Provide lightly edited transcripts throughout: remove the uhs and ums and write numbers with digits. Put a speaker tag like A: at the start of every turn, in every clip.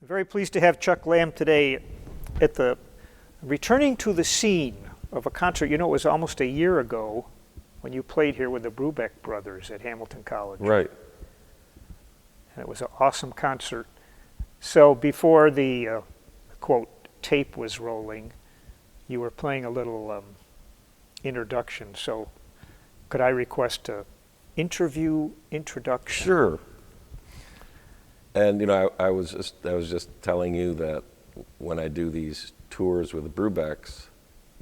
A: Very pleased to have Chuck Lamb today at the returning to the scene of a concert. You know, it was almost a year ago when you played here with the Brubeck Brothers at Hamilton College.
B: Right.
A: And it was an awesome concert. So before the quote tape was rolling, you were playing a little introduction. So could I request a introduction?
B: Sure. And you know, I was just telling you that when I do these tours with the Brubecks,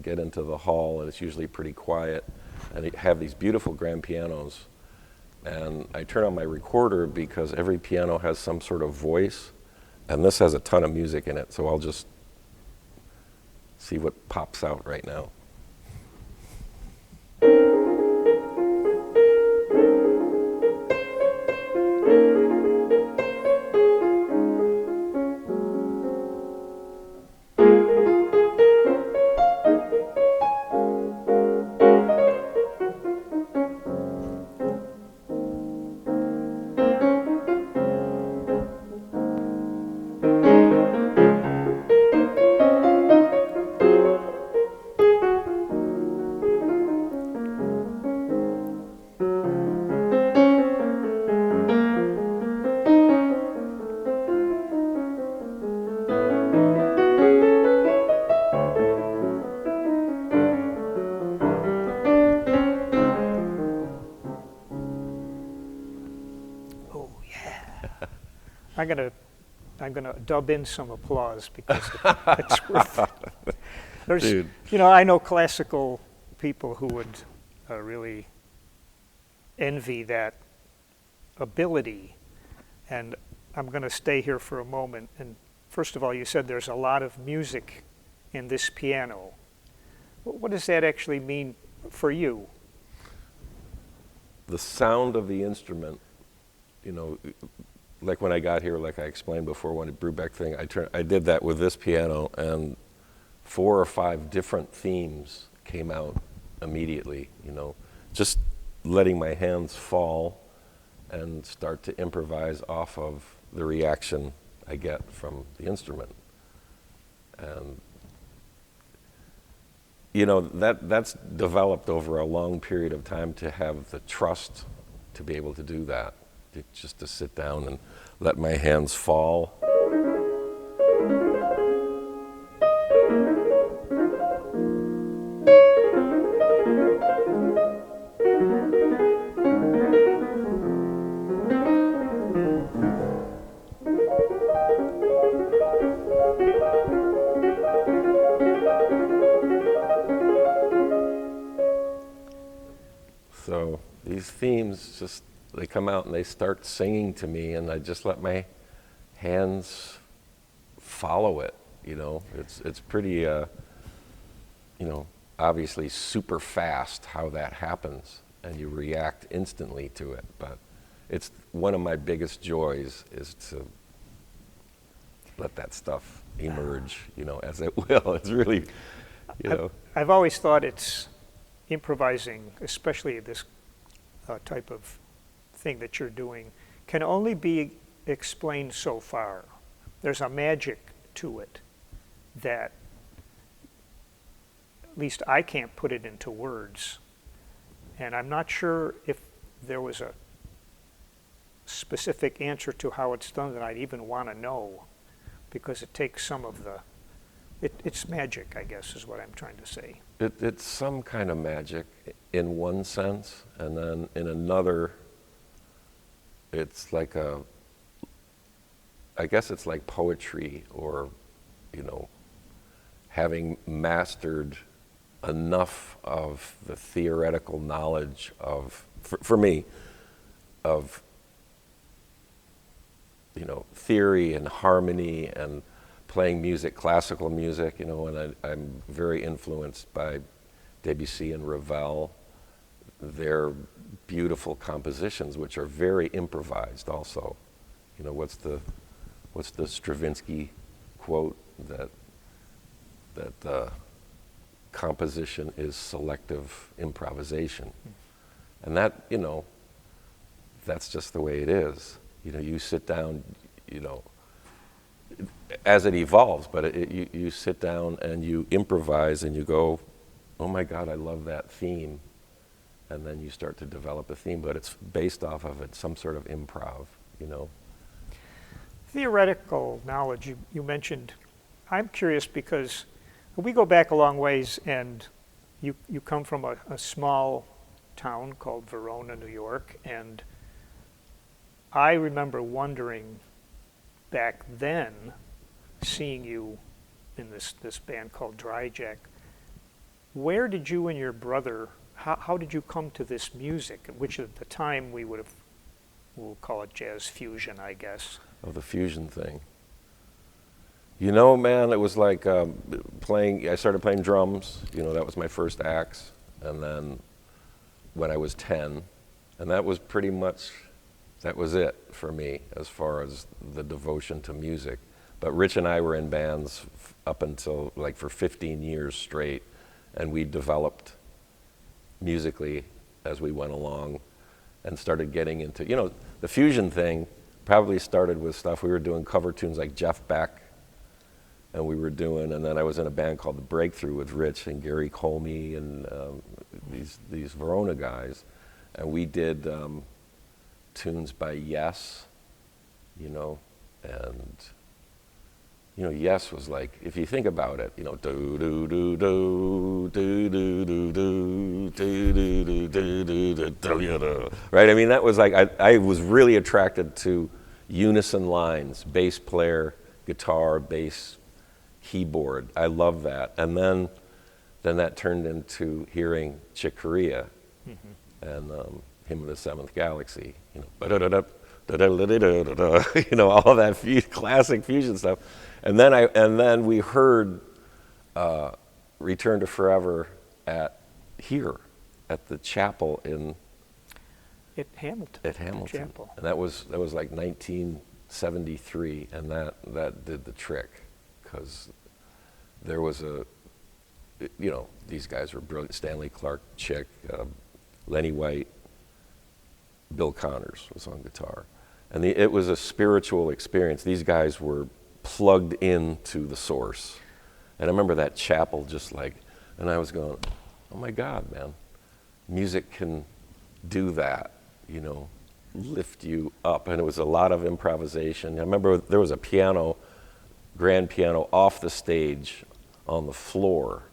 B: get into the hall and it's usually pretty quiet, and they have these beautiful grand pianos, and I turn on my recorder because every piano has some sort of voice, and this has a ton of music in it, so I'll just see what pops out right now.
A: I'm gonna dub in some applause because it's worth it. There's,
B: Dude.
A: you know, I know classical people who would really envy that ability, and I'm gonna stay here for a moment. And first of all, you said there's a lot of music in this piano. What does that actually mean for you?
B: The sound of the instrument, you know, like when I got here, like I explained before, when the Brubeck thing, I did that with this piano, and 4 or 5 different themes came out immediately, you know, just letting my hands fall and start to improvise off of the reaction I get from the instrument. And you know, that's developed over a long period of time to have the trust to be able to do that. Just to sit down and let my hands fall. So these themes just, they come out and they start singing to me, and I just let my hands follow it, you know. It's pretty, you know, obviously super fast how that happens, and you react instantly to it, but it's one of my biggest joys is to let that stuff emerge, you know, as it will. It's really, you know.
A: I've always thought it's improvising, especially this type of thing that you're doing, can only be explained so far. There's a magic to it that at least I can't put it into words. And I'm not sure if there was a specific answer to how it's done that I'd even want to know, because it takes some of the, it's magic, I guess, is what I'm trying to say.
B: It's some kind of magic in one sense, and then in another, it's like I guess it's like poetry, or, you know, having mastered enough of the theoretical knowledge of, for me, of, you know, theory and harmony and playing music, classical music, you know, and I'm very influenced by Debussy and Ravel, their beautiful compositions, which are very improvised also. You know, what's the Stravinsky quote that composition is selective improvisation. And that, you know, that's just the way it is. You know, you sit down, you know, as it evolves, but you sit down and you improvise and you go, oh my God, I love that theme. And then you start to develop a theme, but it's based off of it, some sort of improv, you know.
A: Theoretical knowledge, you mentioned. I'm curious because we go back a long ways, and you come from a small town called Verona, New York, and I remember wondering back then, seeing you in this band called Dry Jack, where did you and your brother, how did you come to this music, which at the time we'll call it jazz fusion, I guess.
B: Oh, the fusion thing. You know, man, it was like I started playing drums, you know, that was my first axe, and then when I was 10, and that was pretty much, that was it for me as far as the devotion to music. But Rich and I were in bands up until, like, for 15 years straight, and we developed musically as we went along and started getting into, you know, the fusion thing probably started with stuff. We were doing cover tunes like Jeff Beck, and and then I was in a band called The Breakthrough with Rich and Gary Colmy and these Verona guys, and we did tunes by Yes, you know, and you know, Yes was like, if you think about it, you know, do do do do do do do do do do do do do, right? I mean, that was like, I was really attracted to unison lines, bass player, guitar, bass, keyboard. I love that. And then that turned into hearing Chick Corea and Hymn of the Seventh Galaxy, you know, you know, all that classic fusion stuff. And then we heard Return to Forever at the chapel
A: At Hamilton.
B: At Hamilton.
A: Chapel.
B: And that was like 1973, and that did the trick, because there was you know, these guys were brilliant. Stanley Clarke, Chick, Lenny White, Bill Connors was on guitar. And it was a spiritual experience. These guys were plugged into the source. And I remember that chapel just like, and I was going, oh my God, man, music can do that, you know, lift you up. And it was a lot of improvisation. I remember there was a grand piano off the stage on the floor,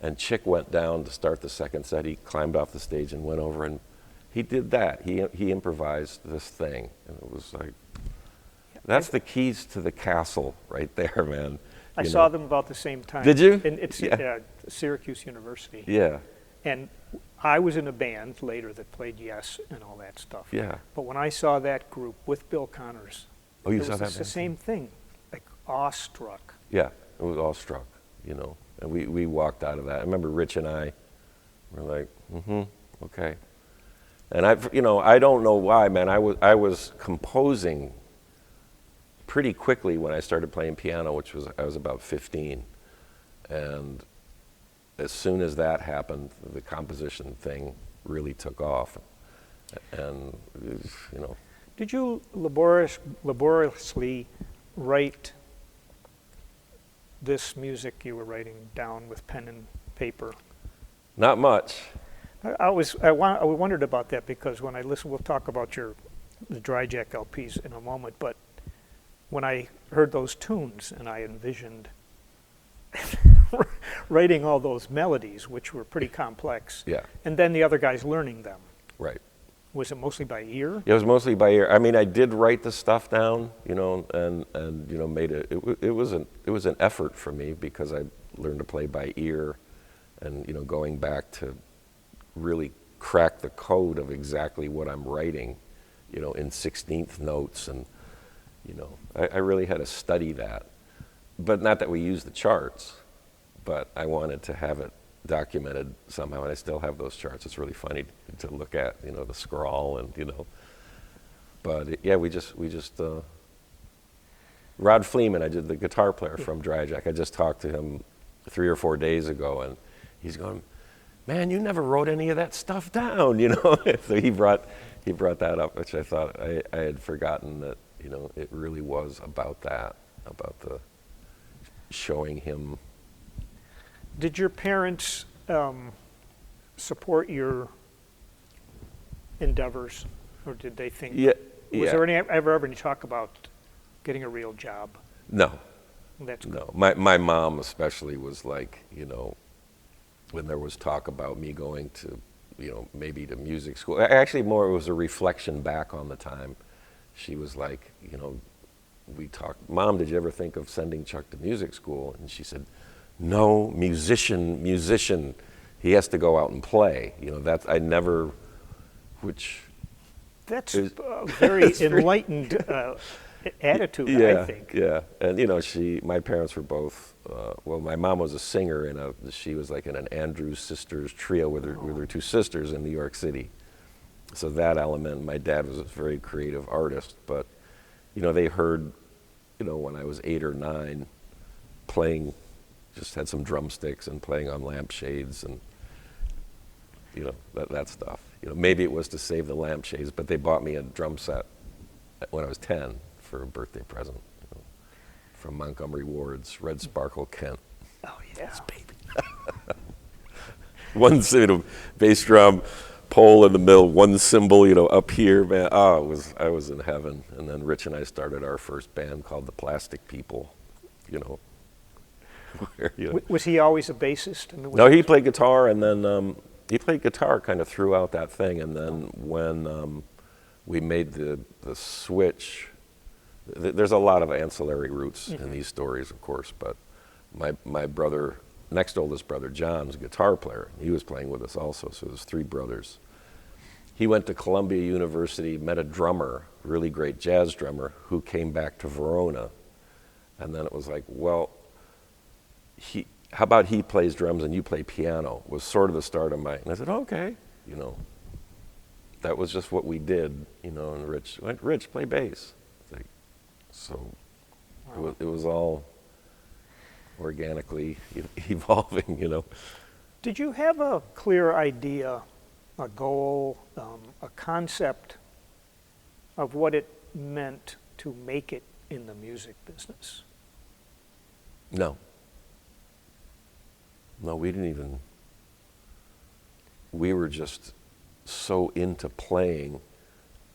B: and Chick went down to start the second set. He climbed off the stage and went over, and he did that. He improvised this thing, and it was like, that's the keys to the castle right there, man.
A: I saw them about the same time.
B: Did you?
A: And it's Syracuse University.
B: Yeah.
A: And I was in a band later that played Yes and all that stuff.
B: Yeah.
A: But when I saw that group with Bill Connors,
B: oh, you
A: it
B: saw
A: was
B: that
A: the same thing, like awestruck.
B: Yeah, it was awestruck, you know. And we walked out of that. I remember Rich and I were like, okay. And I don't know why, man. I was composing pretty quickly when I started playing piano, I was about 15. And as soon as that happened, the composition thing really took off. And, you know.
A: Did you laboriously write this music you were writing down with pen and paper?
B: Not much.
A: I wondered about that, because when I listen, we'll talk about the Dry Jack LPs in a moment, but when I heard those tunes and I envisioned writing all those melodies, which were pretty complex,
B: yeah,
A: and then the other guys learning them.
B: Right.
A: Was it mostly by ear?
B: It was mostly by ear. I mean, I did write the stuff down, you know, and you know, made it was an effort for me, because I learned to play by ear, and you know, going back to really crack the code of exactly what I'm writing, you know, in 16th notes, and you know, I really had to study that. But not that we use the charts, but I wanted to have it documented somehow, and I still have those charts. It's really funny to look at, you know, the scrawl, and you know. But yeah, we just Rod Fleeman, I did the guitar player from Dry Jack. I just talked to him 3 or 4 days ago, and he's going, man, you never wrote any of that stuff down, you know. So he brought that up, which I thought I had forgotten that, you know, it really was about that, about the showing him.
A: Did your parents support your endeavors, or did they think?
B: Yeah.
A: Was there ever any talk about getting a real job?
B: No.
A: That's good.
B: No. My mom especially was like, you know, when there was talk about me going to, you know, maybe to music school. Actually, more it was a reflection back on the time. She was like, you know, we talked, Mom, did you ever think of sending Chuck to music school? And she said, no, musician. He has to go out and play. You know, that's, I never, which.
A: That's a very enlightened attitude, I think.
B: Yeah, and you know, my parents were both, well, my mom was a singer she was like in an Andrews Sisters trio with her two sisters in New York City. So that element, my dad was a very creative artist, but, you know, they heard, you know, when I was 8 or 9, playing, just had some drumsticks and playing on lampshades and, you know, that stuff. You know, maybe it was to save the lampshades, but they bought me a drum set when I was 10 for a birthday present, you know, from Montgomery Ward's Red Sparkle Kent.
A: Oh, yeah.
B: Yes, baby. One bass drum, pole in the middle, one cymbal, you know, up here, man. Oh, I was in heaven. And then Rich and I started our first band called the Plastic People, you know. Where, you know.
A: Was he always a bassist?
B: No, he played guitar, and then he played guitar kind of throughout that thing. And then when we made the switch, there's a lot of ancillary roots in these stories, of course, but my brother, next oldest brother, John's a guitar player. He was playing with us also, so there's 3 brothers. He went to Columbia University, met a drummer, really great jazz drummer, who came back to Verona. And then it was like, well, how about he plays drums and you play piano, was sort of the start of and I said, okay, you know. That was just what we did, you know, and Rich went, Rich, play bass. Like, so wow. It was all organically evolving, you know.
A: Did you have a clear idea, a goal, a concept of what it meant to make it in the music business?
B: No. No, we didn't even, we were just so into playing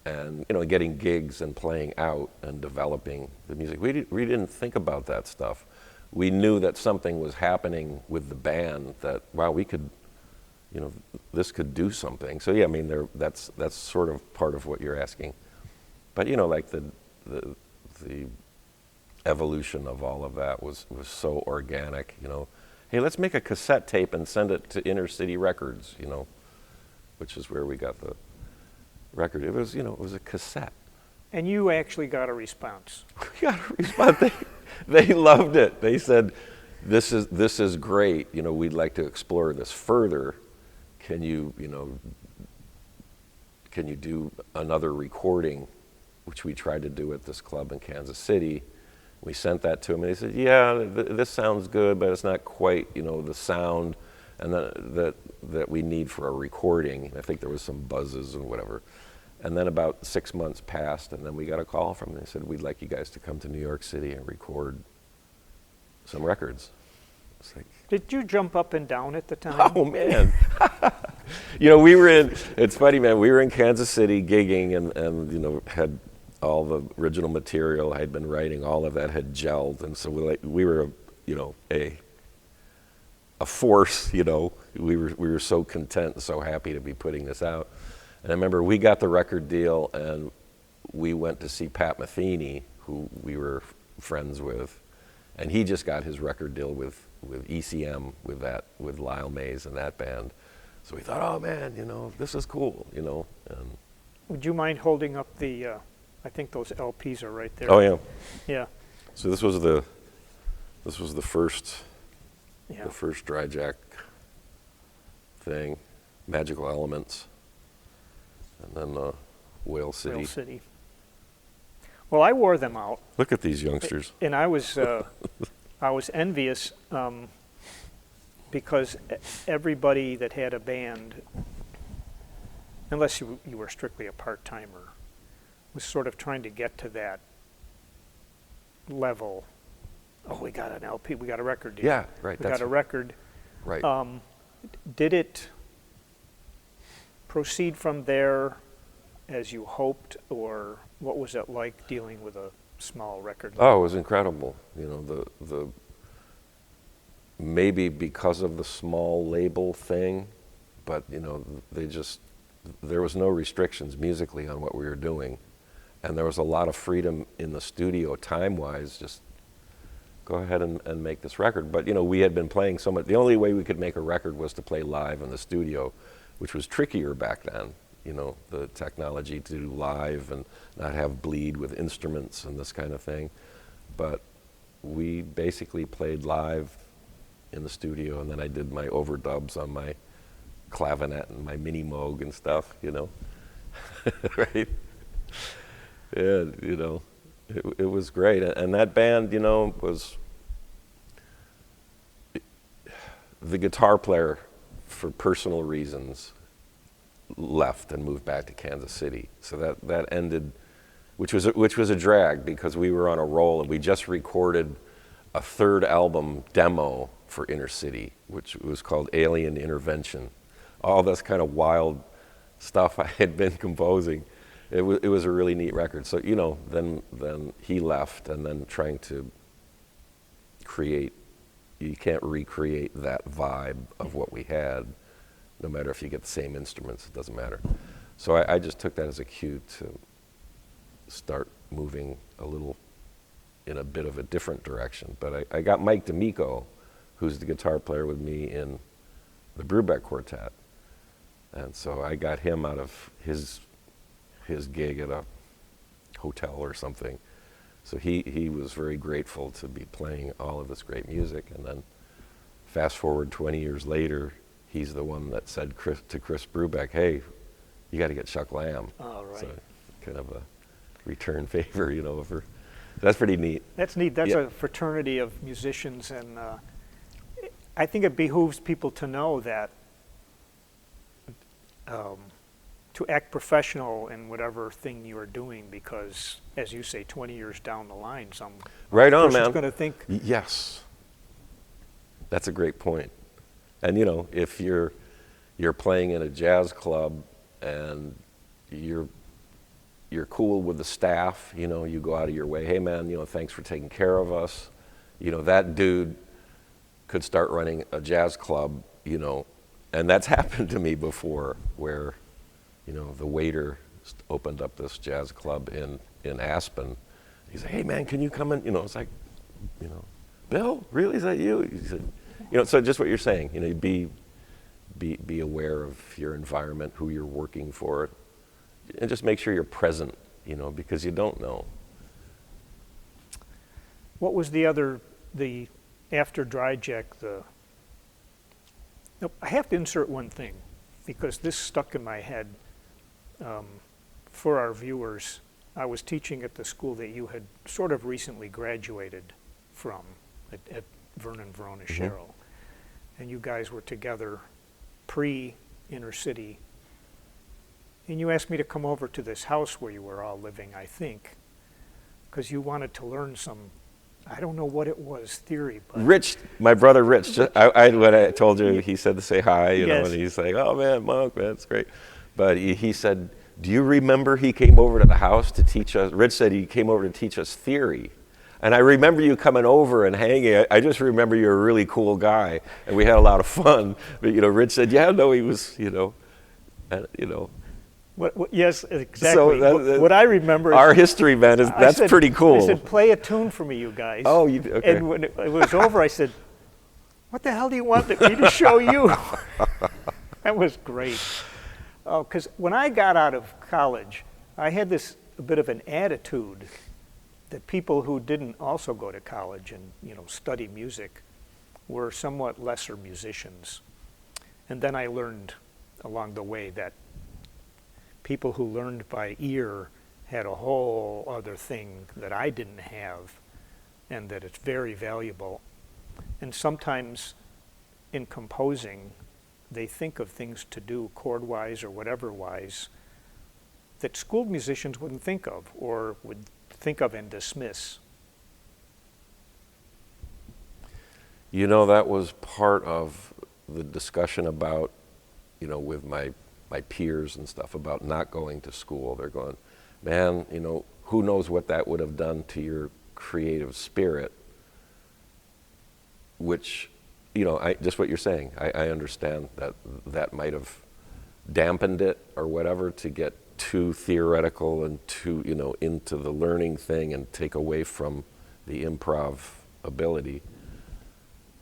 B: and, you know, getting gigs and playing out and developing the music. We didn't think about that stuff. We knew that something was happening with the band that, wow, we could, you know, this could do something. So yeah, I mean, that's sort of part of what you're asking. But, you know, like the evolution of all of that was so organic, you know. Hey, let's make a cassette tape and send it to Inner City Records, you know, which is where we got the record. It was, you know, it was a cassette.
A: And you actually got a response.
B: We got a response. They loved it. They said, this is great. You know, we'd like to explore this further. Can you do another recording, which we tried to do at this club in Kansas City. We sent that to them, and they said, yeah, this sounds good, but it's not quite, you know, the sound and that we need for a recording. I think there was some buzzes and whatever. And then about 6 months passed, and then we got a call from them. They said, we'd like you guys to come to New York City and record some records. It's like,
A: did you jump up and down at the time?
B: Oh, man. You know, it's funny, man, we were in Kansas City gigging and you know, had all the original material I had been writing, all of that had gelled. And so we were, you know, a force, you know. We were so content and so happy to be putting this out. And I remember we got the record deal and we went to see Pat Metheny, who we were friends with, and he just got his record deal with ECM, with Lyle Mays and that band. So we thought, oh man, you know, this is cool, you know. And
A: would you mind holding up the, I think those LPs are right there.
B: Oh yeah.
A: Yeah.
B: So this was the first,
A: yeah,
B: the first Dry Jack thing, Magical Elements, and then Whale City.
A: Whale City. Well, I wore them out.
B: Look at these youngsters.
A: And I was envious because everybody that had a band, unless you were strictly a part-timer, was sort of trying to get to that level oh, we got an LP, we got a record deal.
B: Yeah, right.
A: We got a record.
B: Right.
A: Did it proceed from there as you hoped, or what was it like dealing with a small record label?
B: Oh, it was incredible. You know, the maybe because of the small label thing, but you know, there was no restrictions musically on what we were doing, and there was a lot of freedom in the studio time-wise. Just go ahead and make this record. But you know, we had been playing so much. The only way we could make a record was to play live in the studio, which was trickier back then. You know, the technology to do live and not have bleed with instruments and this kind of thing. But we basically played live in the studio, and then I did my overdubs on my clavinet and my mini Moog and stuff, you know. Right? Yeah, you know, it was great. And that band, you know, was the guitar player, for personal reasons, left and moved back to Kansas City. So that ended, which was a drag, because we were on a roll, and we just recorded a third album demo for Inner City, which was called Alien Intervention. All this kind of wild stuff I had been composing. It was a really neat record. So, you know, then he left, and then trying to create, you can't recreate that vibe of what we had, no matter if you get the same instruments, it doesn't matter. So I just took that as a cue to start moving a little in a bit of a different direction. But I got Mike D'Amico, who's the guitar player with me in the Brubeck Quartet. And so I got him out of his gig at a hotel or something. So he was very grateful to be playing all of this great music. And then fast forward 20 years later, he's the one that said to Chris Brubeck, hey, you got to get Chuck Lamb.
A: Oh, right.
B: So kind of a return favor, you know. That's pretty neat.
A: That's neat. That's a fraternity of musicians, and I think it behooves people to know that to act professional in whatever thing you are doing, because, as you say, 20 years down the line, some person's going to think.
B: Yes. That's a great point. And you know, if you're playing in a jazz club and you're cool with the staff, you know, you go out of your way, hey man, you know, thanks for taking care of us. You know, that dude could start running a jazz club, you know, and that's happened to me before, where, you know, the waiter opened up this jazz club in Aspen. He's like, hey man, can you come in? You know, it's like, you know, Bill, really, is that you? He said, you know, so just what you're saying, you know, be aware of your environment, who you're working for, and just make sure you're present, you know, because you don't know.
A: What was the after Dry Jack, I have to insert one thing, because this stuck in my head. For our viewers, I was teaching at the school that you had sort of recently graduated from, at Vernon Verona Sherrill. And you guys were together pre-Inner City. And you asked me to come over to this house where you were all living, I think, because you wanted to learn some, I don't know what it was, theory. But
B: Rich, my brother Rich, when I told you, he said to say hi, you know, and he's like, oh man, Monk, man, that's great. But he said, do you remember he came over to the house to teach us, Rich said he came over to teach us theory. And I remember you coming over and hanging. I just remember you're a really cool guy, and we had a lot of fun. But you know, Rich said, "Yeah, no, he was, you know, you know."
A: Yes, exactly. So what I remember is
B: our history, man, is that's pretty cool.
A: I said, "Play a tune for me, you guys."
B: Oh, okay.
A: And when it was over, I said, "What the hell do you want me to show you?" That was great. Because when I got out of college, I had a bit of an attitude that people who didn't also go to college and, you know, study music were somewhat lesser musicians. And then I learned along the way that people who learned by ear had a whole other thing that I didn't have, and that it's very valuable. And sometimes in composing, they think of things to do chord-wise or whatever-wise that schooled musicians wouldn't think of, or would think of and dismiss.
B: You know, that was part of the discussion about, you know, with my peers and stuff about not going to school. They're going, man, you know, who knows what that would have done to your creative spirit, which, you know, just what you're saying, I understand that might have dampened it or whatever to get too theoretical and too, you know, into the learning thing and take away from the improv ability.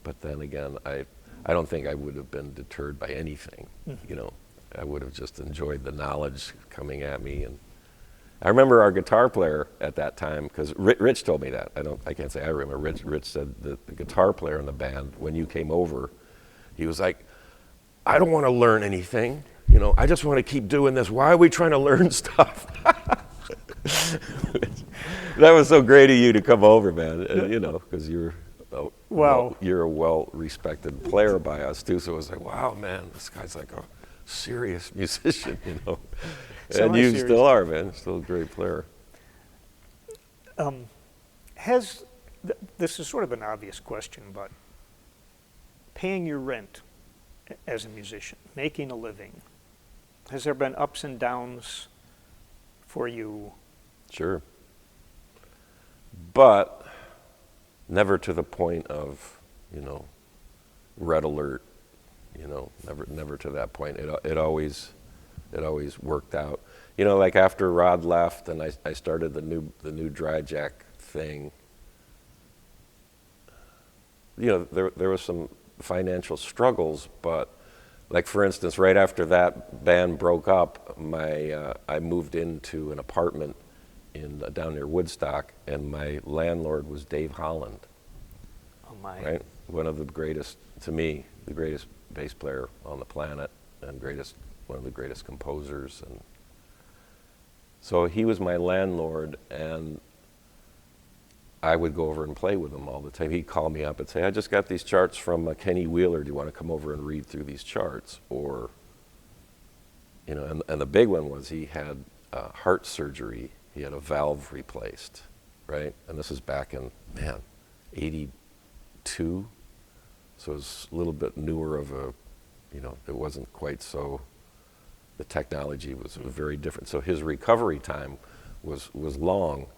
B: But then again, I don't think I would have been deterred by anything, you know. I would have just enjoyed the knowledge coming at me. And I remember our guitar player at that time, because Rich told me that. I can't say I remember. Rich said that the guitar player in the band, when you came over, he was like, I don't want to learn anything. You know, I just want to keep doing this. Why are we trying to learn stuff? That was so great of you to come over, man. You know, because you're a well-respected player by us too. So it was like, wow, man, this guy's like a serious musician, you know. And you still are, man. Still a great player.
A: This is sort of an obvious question, but paying your rent as a musician, making a living, has there been ups and downs for you?
B: Sure. But never to the point of, you know, red alert, you know, never to that point. It always worked out. You know, like after Rod left and I started the new dry jack thing, you know, there was some financial struggles, but like for instance, right after that band broke up, I moved into an apartment down near Woodstock, and my landlord was Dave Holland.
A: Oh my!
B: Right, one of the greatest, to me, the greatest bass player on the planet, and one of the greatest composers, and so he was my landlord, and I would go over and play with him all the time. He'd call me up and say, I just got these charts from Kenny Wheeler. Do you want to come over and read through these charts? Or, you know, and the big one was he had heart surgery. He had a valve replaced, right? And this is back in, man, 82. So it was a little bit newer of a, you know, it wasn't quite so, the technology was very different. So his recovery time was long.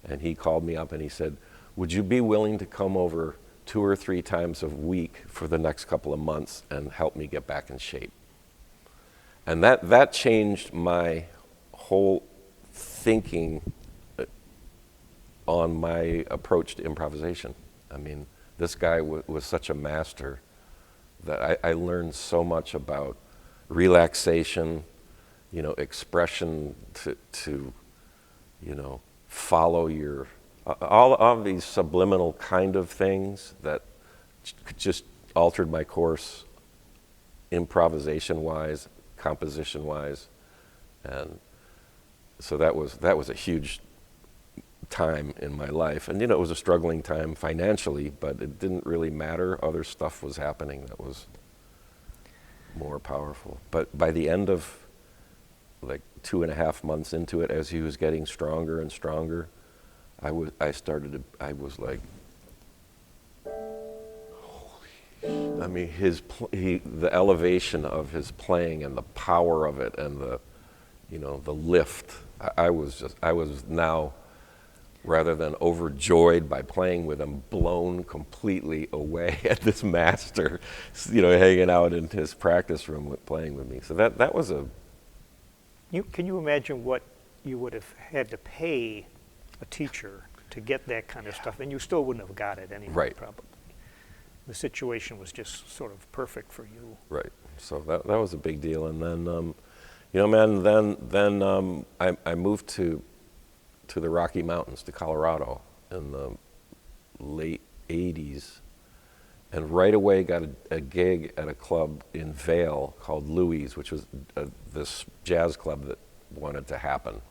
B: And he called me up and he said, would you be willing to come over 2 or 3 times a week for the next couple of months and help me get back in shape? And that changed my whole thinking on my approach to improvisation. I mean, this guy was such a master that I learned so much about relaxation, you know, expression to you know, follow your, all of these subliminal kind of things that just altered my course improvisation-wise, composition-wise. And so that was a huge time in my life. And, you know, it was a struggling time financially, but it didn't really matter. Other stuff was happening that was more powerful. But by the end of like 2.5 months into it, as he was getting stronger and stronger, I was like, I mean, the elevation of his playing and the power of it and the, you know, the lift. I was now, rather than overjoyed by playing with him, blown completely away at this master, you know, hanging out in his practice room playing with me. So that was a.
A: Can you imagine what you would have had to pay a teacher to get that kind of stuff, and you still wouldn't have got it anyway,
B: right.
A: Probably. The situation was just sort of perfect for you.
B: Right. So that was a big deal, and then, you know, man, then I moved to the Rocky Mountains, to Colorado, in the late '80s, and right away got a gig at a club in Vail called Louie's, which was this jazz club that wanted to happen.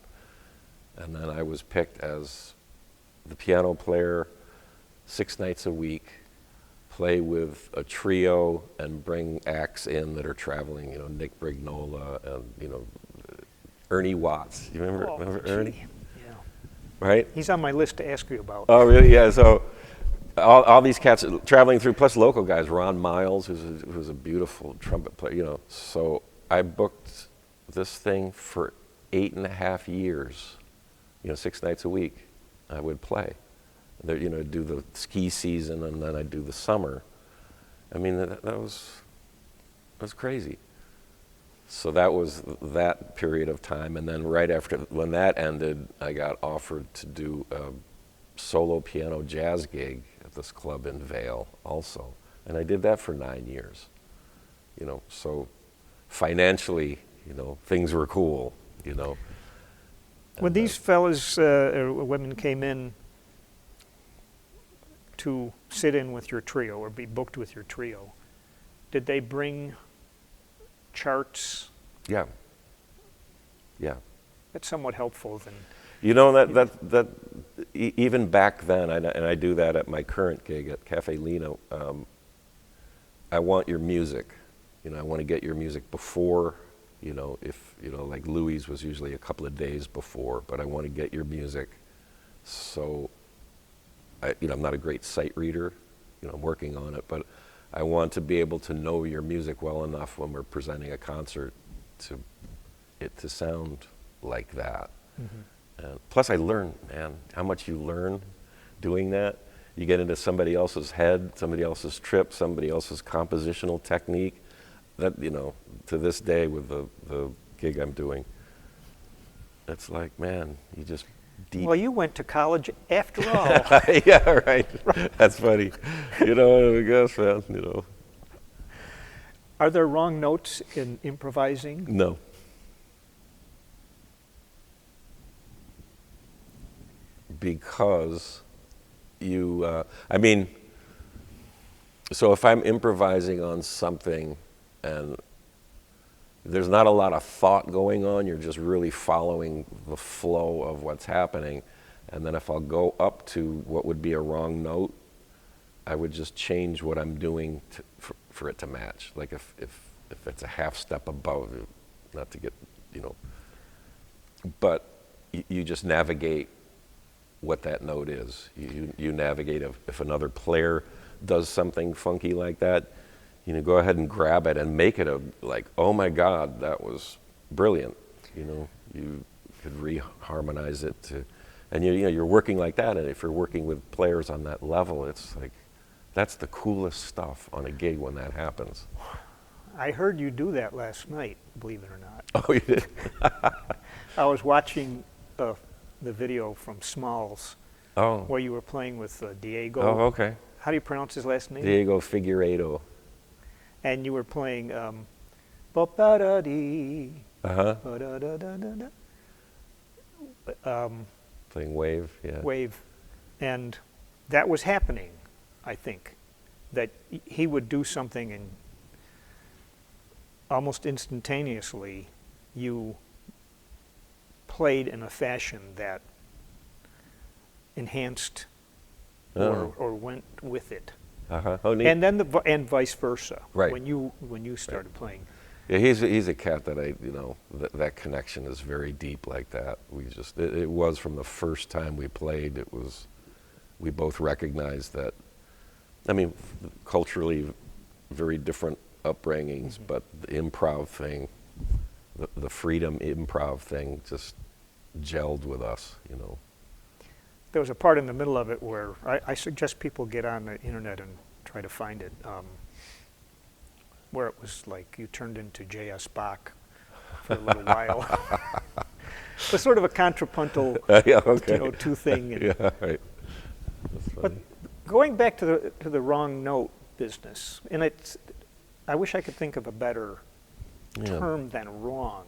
B: And then I was picked as the piano player 6 nights a week, play with a trio and bring acts in that are traveling, you know, Nick Brignola and, you know, Ernie Watts. You remember Ernie?
A: Yeah.
B: Right?
A: He's on my list to ask you about.
B: Oh, really? Yeah. So all these cats traveling through, plus local guys, Ron Miles, who's a beautiful trumpet player, you know. So I booked this thing for 8.5 years, you know, 6 nights a week. I would play, there, you know, do the ski season, and then I'd do the summer. I mean, that was crazy. So that was that period of time, and then right after, when that ended, I got offered to do a solo piano jazz gig at this club in Vail also, and I did that for 9 years. You know, so financially, you know, things were cool, you know.
A: When these fellas or women came in to sit in with your trio or be booked with your trio, did they bring charts?
B: Yeah. Yeah.
A: That's somewhat helpful then.
B: You know, that even back then, and I do that at my current gig at Cafe Lino, I want your music. You know, I want to get your music before, you know, if, you know, like Louis was usually a couple of days before, but I want to get your music. So, you know, I'm not a great sight reader, you know, I'm working on it, but I want to be able to know your music well enough when we're presenting a concert to it to sound like that. Mm-hmm. Plus I learn, man, how much you learn doing that. You get into somebody else's head, somebody else's trip, somebody else's compositional technique. That, you know, to this day with the gig I'm doing, it's like, man, you just deep.
A: Well, you went to college after all.
B: Yeah, right. That's funny. You know, I guess, man, you know.
A: Are there wrong notes in improvising?
B: No. Because you, I mean, so if I'm improvising on something and there's not a lot of thought going on, you're just really following the flow of what's happening, and then if I'll go up to what would be a wrong note, I would just change what I'm doing for it to match. Like if it's a half step above, not to get, you know, but you just navigate what that note is. You navigate if another player does something funky like that, you know, go ahead and grab it and make it like, oh my God, that was brilliant. You know, you could reharmonize it to, and you know, you're working like that. And if you're working with players on that level, it's like, that's the coolest stuff on a gig when that happens.
A: I heard you do that last night, believe it or not.
B: Oh, you did?
A: I was watching the video from Smalls, where you were playing with Diego.
B: Oh, okay.
A: How do you pronounce his last name?
B: Diego Figueiredo.
A: And you were playing ba-ba-da-dee,
B: Uh-huh.
A: ba-da-da-da-da-da.
B: Playing Wave, yeah.
A: Wave. And that was happening, I think, that he would do something and almost instantaneously you played in a fashion that enhanced or went with it.
B: Uh-huh. Oh, neat.
A: And then and vice versa.
B: Right.
A: When you started playing.
B: Yeah, he's a cat that you know, that connection is very deep like that. We just, it was from the first time we played, we both recognized that, I mean, culturally very different upbringings, mm-hmm. but the improv thing, the freedom improv thing just gelled with us, you know.
A: There was a part in the middle of it where I suggest people get on the internet and try to find it, where it was like you turned into J.S. Bach for a little while. It was sort of a contrapuntal,
B: yeah, okay.
A: you know, two thing.
B: Yeah, right.
A: But going back to the wrong note business, and I wish I could think of a better term than wrong.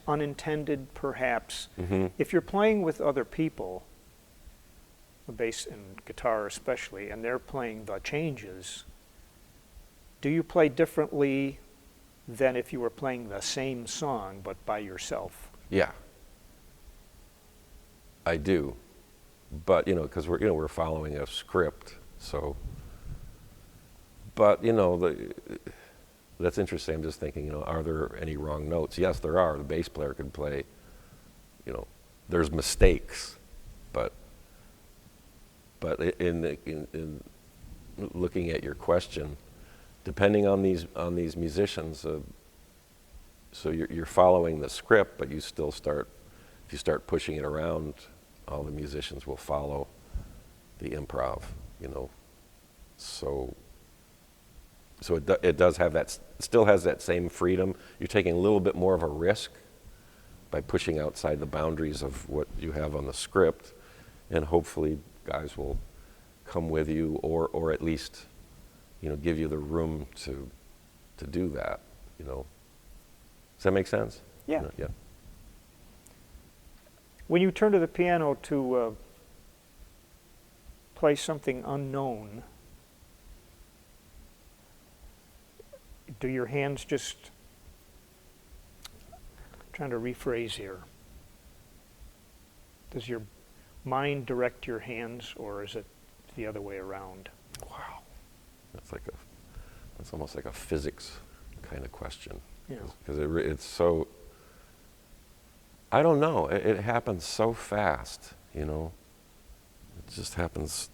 A: Unintended, perhaps. Mm-hmm. If you're playing with other people, the bass and guitar especially, and they're playing the changes, do you play differently than if you were playing the same song but by yourself?
B: Yeah, I do, but you know, because we're following a script, so. But you know, that's interesting. I'm just thinking, you know, are there any wrong notes? Yes, there are. The bass player can play, you know, there's mistakes, but But in looking at your question, depending on these musicians, so you're following the script, but you still if you start pushing it around, all the musicians will follow the improv, you know. So it does have that, still has that same freedom. You're taking a little bit more of a risk by pushing outside the boundaries of what you have on the script, and hopefully guys will come with you, or at least, you know, give you the room to do that, you know. Does that make sense?
A: Yeah.
B: Yeah.
A: When you turn to the piano to play something unknown, do your hands just, trying to rephrase here, does your mind direct your hands, or is it the other way around?
B: Wow. That's almost like a physics kind of question.
A: Yeah.
B: Because it's so, I don't know, it happens so fast, you know. It just happens,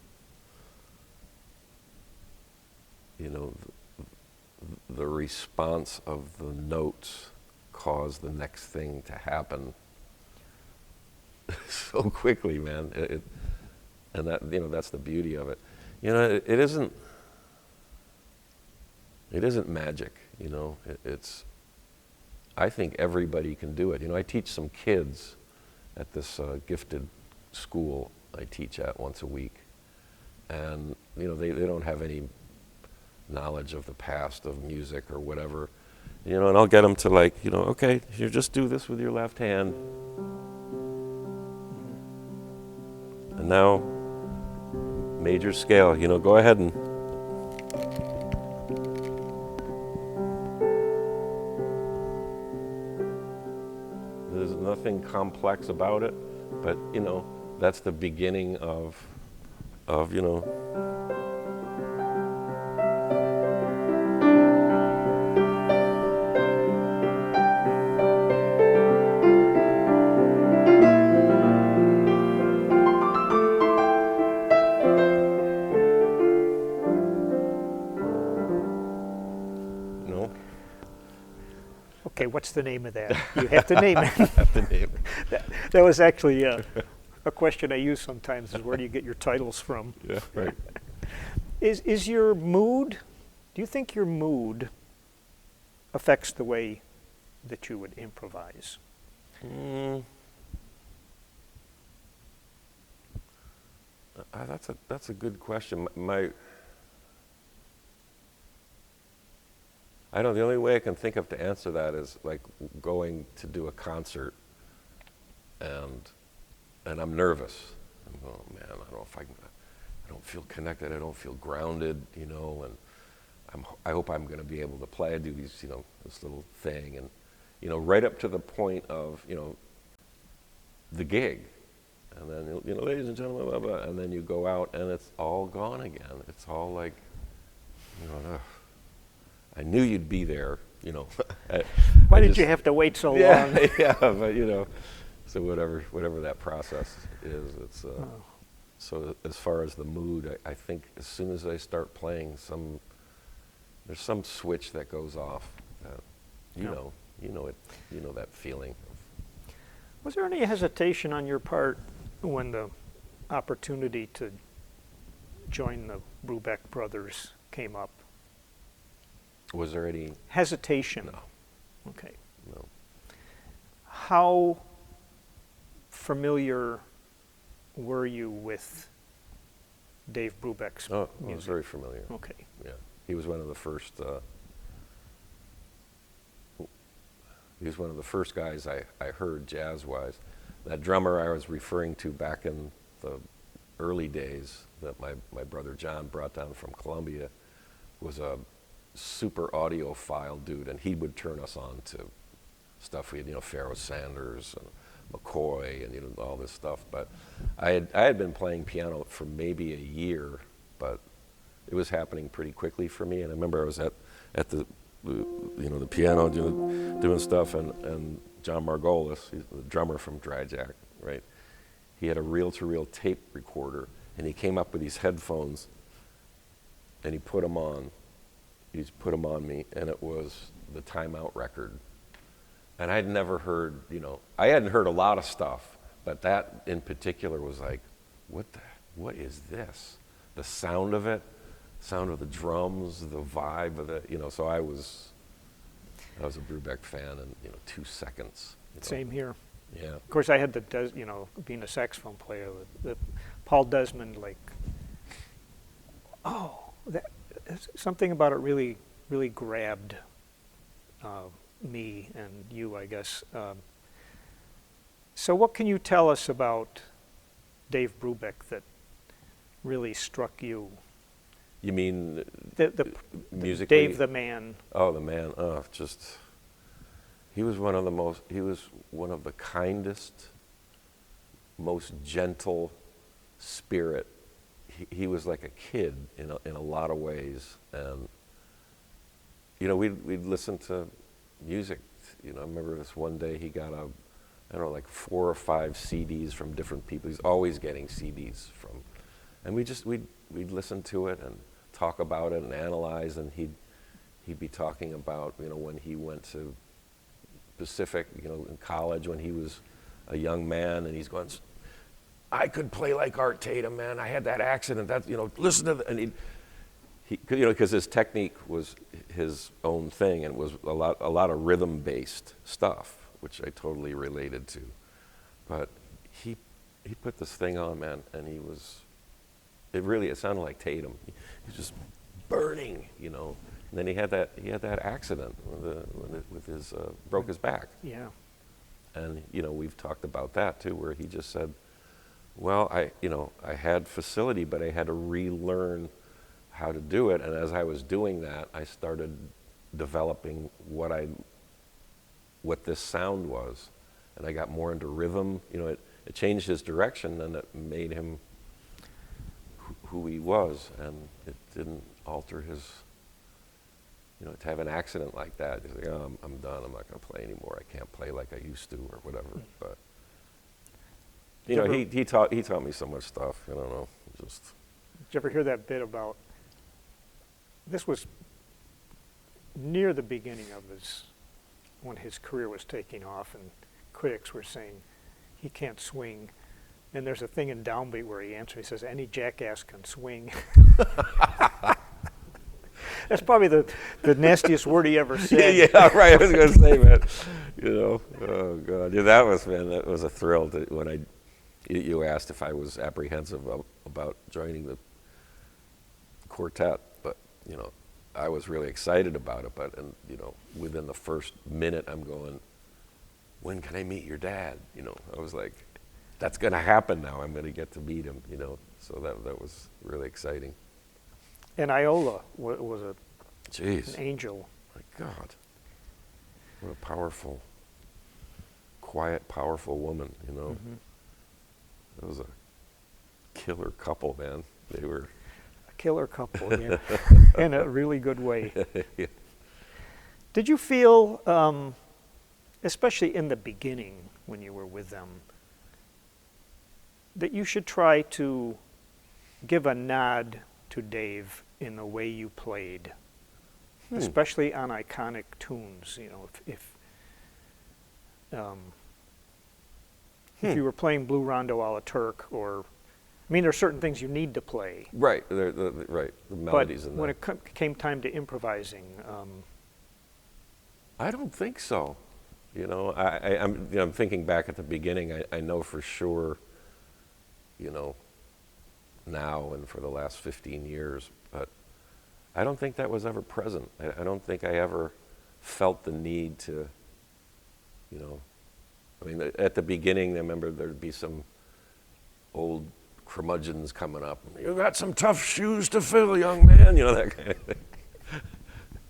B: you know, the response of the notes cause the next thing to happen so quickly, man. And that, you know, that's the beauty of it. You know, it isn't magic, you know. It's, I think everybody can do it. You know, I teach some kids at this gifted school I teach at once a week. And, you know, they don't have any knowledge of the past of music or whatever. You know, and I'll get them to, like, you know, okay, you just do this with your left hand. And now, major scale, you know, go ahead and there's nothing complex about it, but, you know, that's the beginning of you know,
A: Okay, what's the name of that? You have to name it.
B: have to name it.
A: That was actually a question I use sometimes, is where do you get your titles from?
B: Yeah, right.
A: Is your mood, do you think your mood affects the way that you would improvise?
B: That's a good question. I don't know, the only way I can think of to answer that is like going to do a concert and I'm nervous. I'm going, oh man, I don't know if I don't feel connected, I don't feel grounded, you know, and I hope I'm going to be able to play. I do these, you know, this little thing, and, you know, right up to the point of, you know, the gig. And then, you know, ladies and gentlemen, blah, blah, and then you go out and it's all gone again. It's all like, you know, I knew you'd be there, you know.
A: Why did you have to wait so long?
B: Yeah, but, you know, so whatever that process is, it's, so as far as the mood, I think as soon as I start playing, there's some switch that goes off. You know that feeling.
A: Was there any hesitation on your part when the opportunity to join the Brubeck Brothers came up?
B: Was there any
A: hesitation?
B: No.
A: Okay.
B: No.
A: How familiar were you with Dave Brubeck's
B: Oh, I
A: music?
B: was very familiar.
A: Okay.
B: Yeah, he was one of the first. He was one of the first guys I heard jazz-wise. That drummer I was referring to back in the early days that my brother John brought down from Columbia was a super audiophile dude, and he would turn us on to stuff. We had, you know, Pharoah Sanders and McCoy and, you know, all this stuff. But I had been playing piano for maybe a year, but it was happening pretty quickly for me. And I remember I was at the you know, the piano doing stuff, and John Margolis, he's the drummer from Dry Jack, right? He had a reel-to-reel tape recorder, and he came up with these headphones, and he put them on. He just put them on me, and it was the Time Out record. And I'd never heard, I hadn't heard a lot of stuff, but that in particular was like, what is this? The sound of it, sound of the drums, the vibe of it, so I was a Brubeck fan in, 2 seconds.
A: Same here.
B: Yeah.
A: Of course, I had being a saxophone player, the Paul Desmond, something about it really, really grabbed me and you, I guess. So what can you tell us about Dave Brubeck that really struck you?
B: You mean
A: the
B: musically?
A: Dave the man.
B: Oh, the man. He was one of the kindest, most gentle spirit. He was like a kid in a lot of ways. And, we'd listen to music. I remember this one day he got 4 or 5 CDs from different people. He's always getting CDs from, and we'd listen to it and talk about it and analyze, and he'd be talking about, when he went to Pacific, in college when he was a young man, and he's going, I could play like Art Tatum, man. I had that accident. That, listen to and he because his technique was his own thing, and was a lot of rhythm-based stuff, which I totally related to. But he put this thing on, man, and it sounded like Tatum. He was just burning, And then he had that accident with his broke his back.
A: Yeah.
B: And we've talked about that too, where he just said, well, I had facility, but I had to relearn how to do it. And as I was doing that, I started developing what this sound was, and I got more into rhythm. It changed his direction, and it made him who he was, and it didn't alter his. To have an accident like that, he's like, oh, I'm done. I'm not going to play anymore. I can't play like I used to, or whatever. But he taught me so much stuff. I don't know.
A: Did you ever hear that bit about? This was near the beginning of when his career was taking off, and critics were saying he can't swing. And there's a thing in Downbeat where he answers. He says, "Any jackass can swing." That's probably the nastiest word he ever said.
B: Yeah, right. I was going to say, man. Oh God, yeah, that was a thrill when you asked if I was apprehensive about joining the quartet, but I was really excited about it. But within the first minute, I'm going, when can I meet your dad? I was like, that's going to happen now. I'm going to get to meet him. So that was really exciting.
A: And Iola was an angel.
B: My God, what a powerful, quiet, powerful woman.
A: Mm-hmm.
B: It was a killer couple, man. They were
A: a killer couple, yeah, in a really good way.
B: Yeah.
A: Did you feel, especially in the beginning when you were with them, that you should try to give a nod to Dave in the way you played, especially on iconic tunes? If you were playing Blue Rondo a la Turk, or there are certain things you need to play.
B: Right, right, the melodies.
A: But when it came time to improvising,
B: I don't think so. I'm thinking back at the beginning. I know for sure. Now and for the last 15 years, but I don't think that was ever present. I don't think I ever felt the need to, at the beginning, I remember there'd be some old curmudgeons coming up. You got some tough shoes to fill, young man, that kind of thing.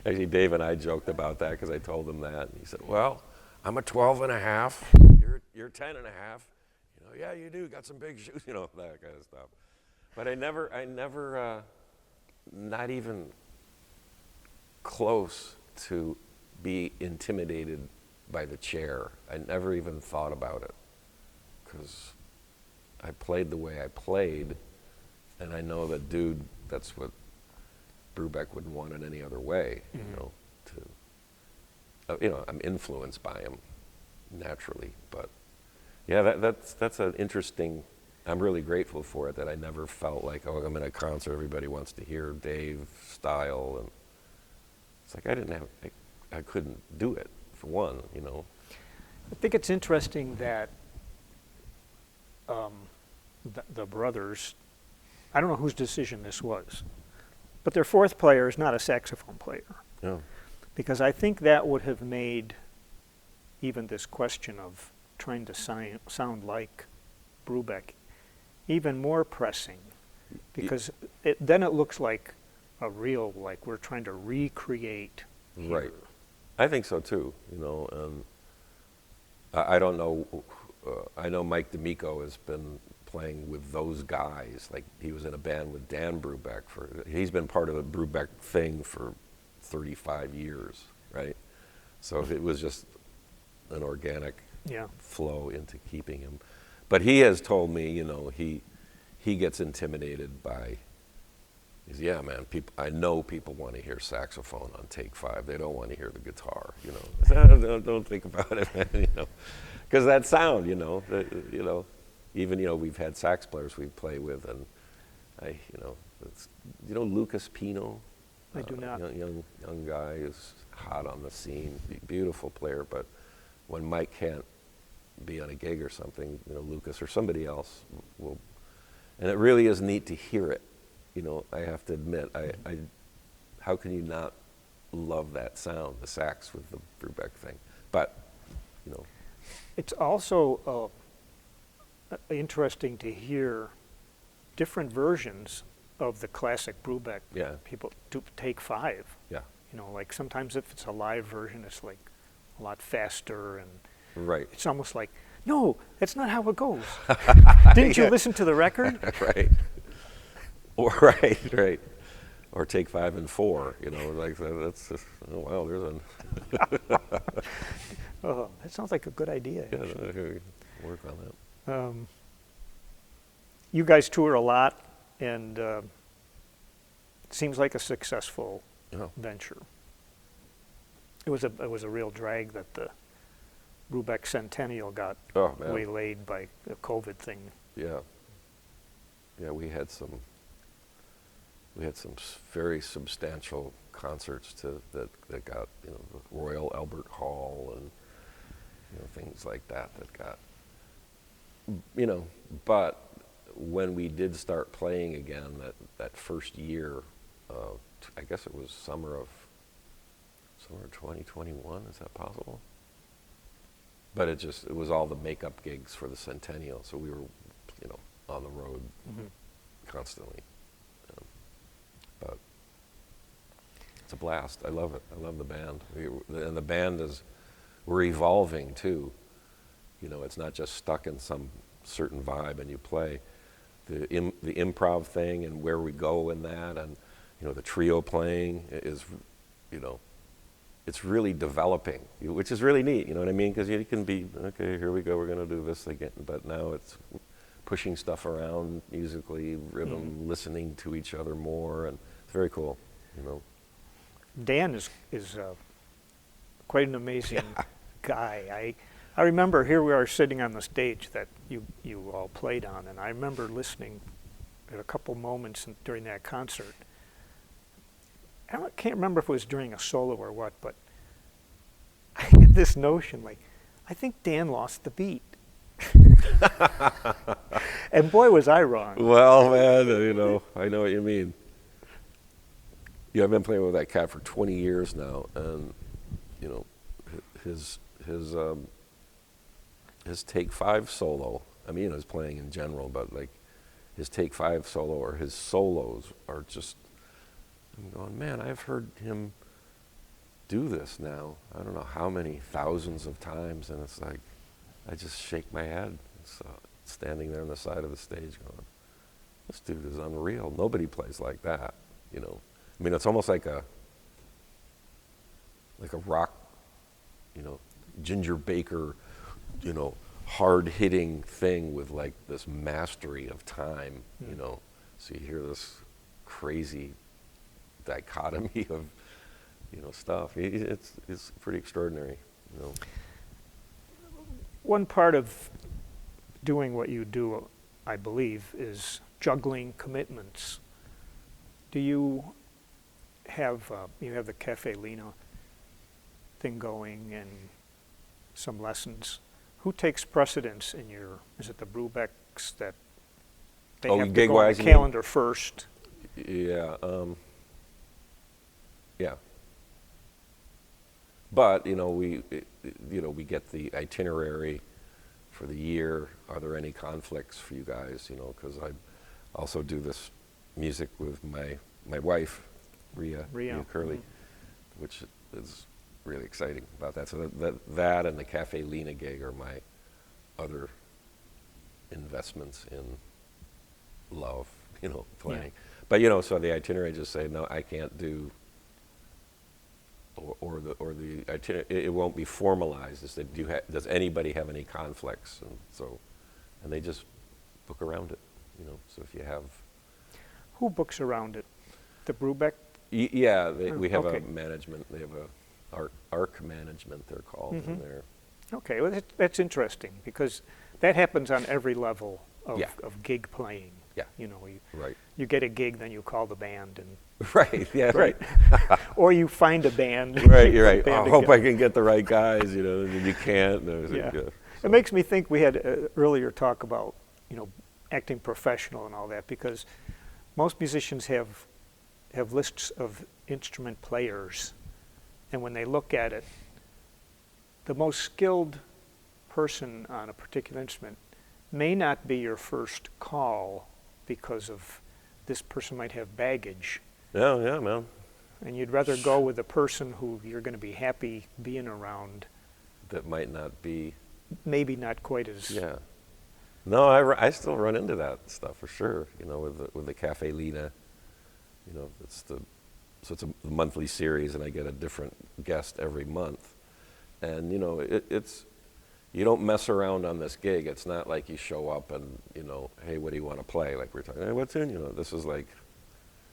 B: Actually, Dave and I joked about that because I told him that. And he said, well, I'm a 12 and a half, you're 10 and a half. Yeah, you do, got some big shoes, that kind of stuff. But I never, not even close to be intimidated by the chair. I never even thought about it, because I played the way I played, And I know that dude, that's what Brubeck wouldn't want in any other way, I'm influenced by him naturally, but yeah, that's an interesting, I'm really grateful for it, that I never felt like, oh, I'm in a concert, everybody wants to hear Dave style, and it's like I couldn't do it, for one,
A: I think it's interesting that the brothers, I don't know whose decision this was, but their fourth player is not a saxophone player.
B: Yeah.
A: Because I think that would have made even this question of trying to sound like Brubeck even more pressing. Because then it looks like like we're trying to recreate.
B: Right.
A: Here.
B: I think so too, and I don't know, I know Mike D'Amico has been playing with those guys, like he was in a band with Dan Brubeck, he's been part of the Brubeck thing for 35 years, right? So it was just an organic flow into keeping him. But he has told me, he gets intimidated by, yeah, man, I know people want to hear saxophone on take 5. They don't want to hear the guitar, don't think about it, man, because that sound, even, we've had sax players we play with, and it's, Lucas Pino.
A: I do not.
B: Young guy who's hot on the scene, beautiful player, but when Mike can't be on a gig or something, Lucas or somebody else will, and it really is neat to hear it. I have to admit, how can you not love that sound, the sax with the Brubeck thing? But,
A: It's also interesting to hear different versions of the classic Brubeck. People do take 5.
B: Yeah.
A: Like sometimes if it's a live version, it's like a lot faster, and
B: right.
A: It's almost like, no, that's not how it goes. Didn't you listen to the record?
B: Right. Right. Or take 5 and 4, like that's just, oh wow, there's an.
A: Oh, that sounds like a good idea.
B: Yeah, work on that.
A: You guys tour a lot, and it seems like a successful venture. It was a real drag that the Brubeck Centennial got waylaid by the COVID thing.
B: Yeah. Yeah, we had some very substantial concerts that got, the Royal Albert Hall and things like that got, but when we did start playing again that first year, I guess it was summer of 2021, is that possible? But it was all the makeup gigs for the Centennial, so we were, on the road constantly. But it's a blast. I love it. I love the band. And the band we're evolving too. It's not just stuck in some certain vibe and you play. The improv thing and where we go in that, and the trio playing is, it's really developing, which is really neat. You know what I mean? Because you can be, okay, here we go, we're going to do this again. But now it's pushing stuff around musically, rhythm, listening to each other more, and it's very cool.
A: Dan is quite an amazing guy. I remember here we are sitting on the stage that you all played on, and I remember listening at a couple moments during that concert. I can't remember if it was during a solo or what, but I had this notion, like, I think Dan lost the beat. And boy, was I wrong.
B: Well, man, I know what you mean. I've been playing with that cat for 20 years now, and his take 5 solo. I mean, I was playing in general, but like his take 5 solo or his solos are just. I'm going, man, I've heard him do this now. I don't know how many thousands of times, and it's like, I just shake my head. Standing there on the side of the stage going, this dude is unreal. Nobody plays like that, I mean, it's almost like a rock, Ginger Baker, hard-hitting thing with like this mastery of time, So you hear this crazy dichotomy of, stuff. It's pretty extraordinary,
A: One part of doing what you do, I believe, is juggling commitments. Do you have the Cafe Lena thing going and some lessons? Who takes precedence in is it the Brubecks that they have to go on
B: gig-wise,
A: the calendar first?
B: Yeah. Yeah. But, we get the itinerary for the year. Are there any conflicts for you guys? Because I also do this music with my wife, Rhea Curley, which is really exciting about that. So that and the Cafe Lena gig are my other investments in love, playing. Yeah. But so the itinerary just say no, I can't do. Or the itinerary, it won't be formalized. It's that does anybody have any conflicts? And they just book around it, So if you have,
A: who books around it? The Brubeck?
B: Yeah, we have a management. They have a arc management. They're called.
A: Mm-hmm.
B: And they're
A: okay. Well, that's interesting because that happens on every level of gig playing.
B: Yeah.
A: Right. You get a gig, then you call the band and.
B: Right. Yeah. Right.
A: Or you find a band.
B: Right. You're right. I hope I can get the right guys. And you can't.
A: Yeah.
B: So.
A: It makes me think we had earlier talk about acting professional and all that because most musicians have lists of instrument players, and when they look at it, the most skilled person on a particular instrument may not be your first call because of this person might have baggage.
B: Yeah, man.
A: And you'd rather go with the person who you're going to be happy being around.
B: That might not be.
A: Maybe not quite as.
B: Yeah. No, I still run into that stuff for sure. With the Cafe Lena, it's a monthly series, and I get a different guest every month, and it's you don't mess around on this gig. It's not like you show up and hey, what do you want to play? Like we're talking, hey, what's in? This is like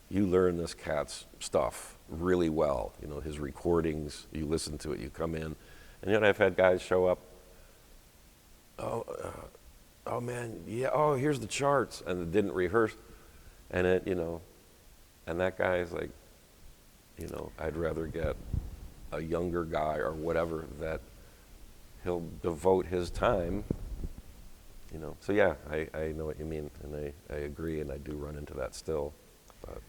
B: you learn this cat's stuff really well. His recordings, you listen to it, you come in, and I've had guys show up. Oh man, yeah. Oh, here's the charts, and it didn't rehearse, and it, and that guy's like, I'd rather get a younger guy or whatever that he'll devote his time. So yeah, I know what you mean, and I agree, and I do run into that still. But.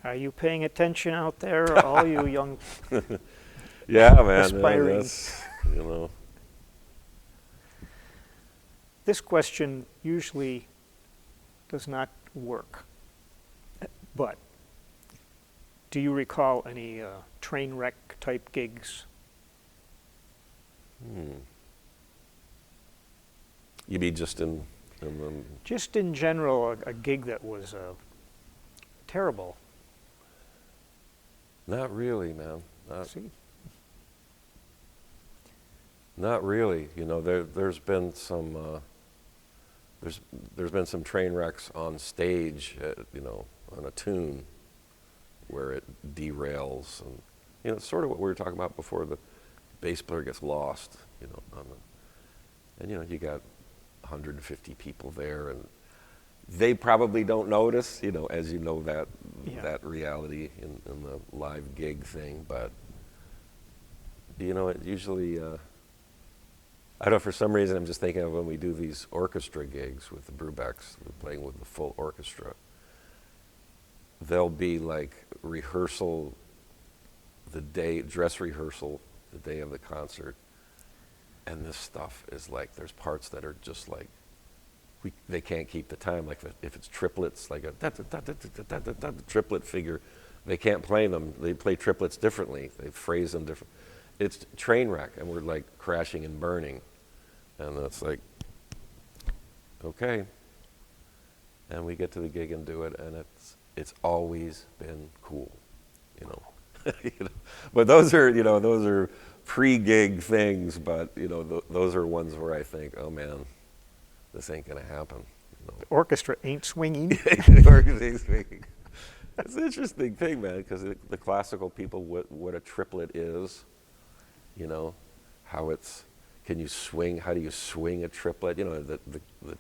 A: Are you paying attention out there, all you young?
B: Yeah, man.
A: Aspiring.
B: That's,
A: This question usually does not work, but do you recall any train wreck type gigs?
B: You mean just in
A: Just in general, a gig that was terrible.
B: Not really, man.
A: See?
B: Not really. There's been some there's been some train wrecks on stage, on a tune where it derails, and it's sort of what we were talking about before. The bass player gets lost, and you got 150 people there, and they probably don't notice, as that reality in the live gig thing, but it usually. I don't know, for some reason I'm just thinking of when we do these orchestra gigs with the Brubecks, we're playing with the full orchestra. There'll be like rehearsal dress rehearsal the day of the concert, and this stuff is like, there's parts that are just like, they can't keep the time. Like if it's triplets, like a triplet figure, they can't play them. They play triplets differently. They phrase them different. It's train wreck, and we're like crashing and burning. And it's like, okay. And we get to the gig and do it, and it's always been cool, But those are pre-gig things. But those are ones where I think, oh man, this ain't gonna happen.
A: The orchestra ain't swinging.
B: It's an interesting thing, man, because the classical people, what a triplet is, you know, how it's, how do you swing a triplet? You know, the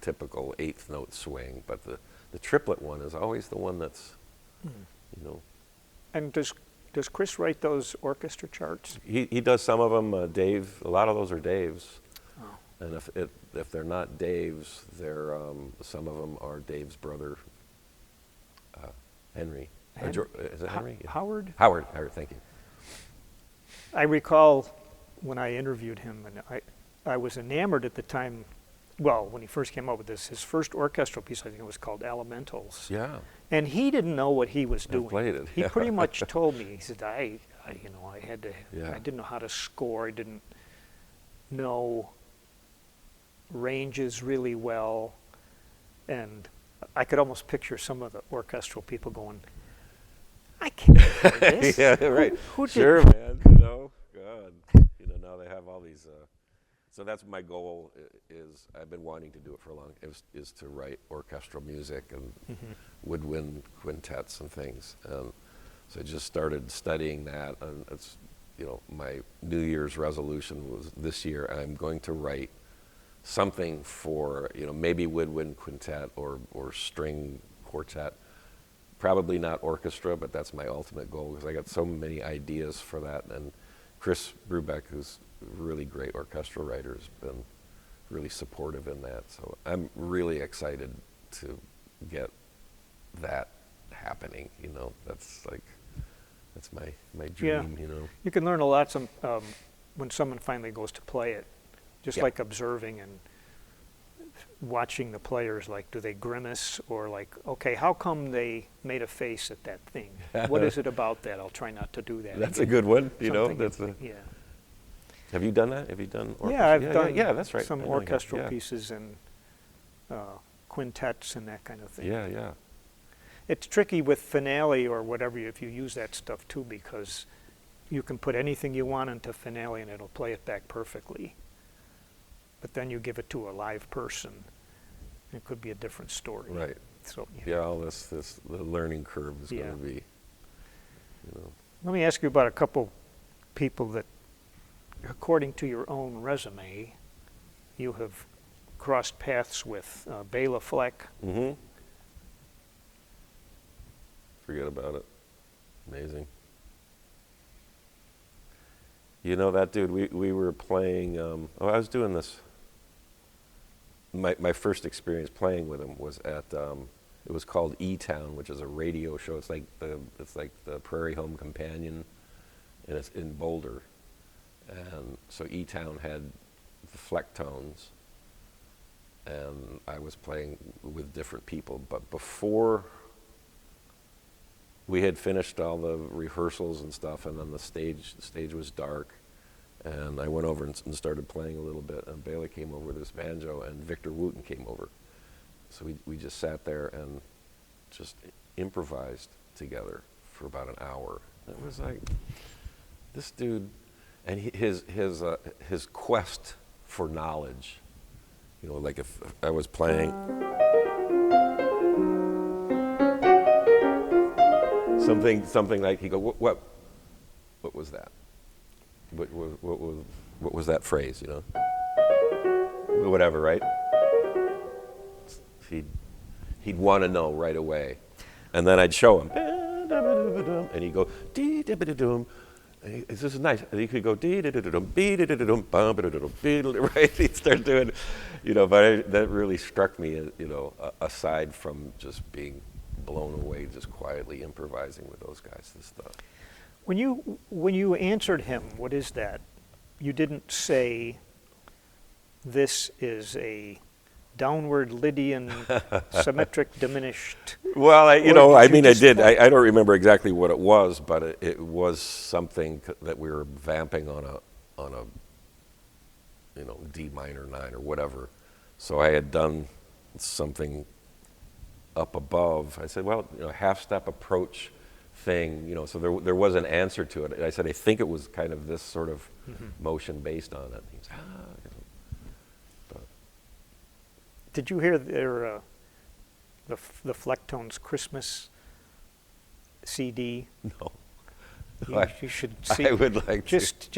B: typical eighth note swing, but the triplet one is always the one that's, you know.
A: And does Chris write those orchestra charts?
B: He does some of them. Dave, a lot of those are Dave's.
A: Oh.
B: And if they're not Dave's, they're some of them are Dave's brother, Henry. Is it Henry? Yeah.
A: Howard?
B: Howard, thank you.
A: I recall when I interviewed him, and I was enamored at the time, well, when he first came up with this, his first orchestral piece, I think it was called Elementals.
B: Yeah.
A: And he didn't know what he was doing.
B: Played it.
A: He pretty much told me, he said, I had to,
B: Yeah.
A: I didn't know how to score, I didn't know ranges really well, and I could almost picture some of the orchestral people going, I can't do this.
B: Yeah, right.
A: Who did
B: Sure, man. You know, God. You know, now they have all these. So that's my goal. Is I've been wanting to do it for a long. Is to write orchestral music and woodwind quintets and things. And so I just started studying that, and it's, you know, my New Year's resolution was this year I'm going to write something for, you know, maybe woodwind quintet or string quartet. Probably not orchestra, but that's my ultimate goal because I got so many ideas for that. And Chris Brubeck, who's a really great orchestral writer, has been really supportive in that. So I'm really excited to get that happening. You know, that's my dream.
A: Yeah.
B: You know,
A: You can learn a lot when someone finally goes to play it, just
B: Yeah.
A: like observing and watching the players, like, do they grimace, or like, okay, how come they made a face at that thing? What is it about that? I'll try not to do that.
B: that's
A: again.
B: a good one. You know,
A: Something
B: that's
A: yeah.
B: Have you done that? Have you done orchestra?
A: Yeah, I've done
B: yeah, that's right.
A: some
B: I know you have.
A: orchestral
B: Yeah.
A: pieces and quintets and that kind of thing.
B: Yeah, yeah.
A: It's tricky with finale or whatever if you use that stuff too, because you can put anything you want into finale and it'll play it back perfectly. But then you give it to a live person, it could be a different story.
B: Right.
A: So
B: Yeah, all this the learning curve is
A: Yeah.
B: going to be, you know.
A: let me ask you about a couple people that, according to your own resume, you have crossed paths with. Bela Fleck.
B: Mm-hmm. Forget about it. Amazing. You know that dude, we were playing, I was doing this. My first experience playing with him was at, it was called E-Town, which is a radio show. It's like the Prairie Home Companion, and it's in Boulder. And so E-Town had the Fleck tones, and I was playing with different people. But before we had finished all the rehearsals and stuff, and then the stage was dark, and I went over and started playing a little bit, and Bela came over with his banjo, and Victor Wooten came over. So we just sat there and just improvised together for about an hour. It was like, this dude, and his quest for knowledge, you know, like if I was playing something like, he go, what was that? What was that phrase, you know? Whatever, right? He'd want to know right away. And then I'd show him. And he'd go, dee-da-ba-da-dum. This is nice. And he could go, dee-da-da-da-dum, bee-da-da-da-dum, bum-ba-da-da-dum, bee-da-da-da, right? He'd start doing, you know, but that really struck me, you know, aside from just being blown away, just quietly improvising with those guys and stuff.
A: When you answered him, what is that? You didn't say, this is a downward Lydian symmetric diminished.
B: Well, I
A: just
B: did. I don't remember exactly what it was, but it was something that we were vamping on a you know, D minor 9 or whatever. So I had done something up above. I said, well, you know, half step approach thing, you know, so there was an answer to it. I said, I think it was kind of this sort of motion based on it. He was, you know, but.
A: Did you hear their the Flecktones Christmas CD?
B: No.
A: You should see.
B: I would like
A: just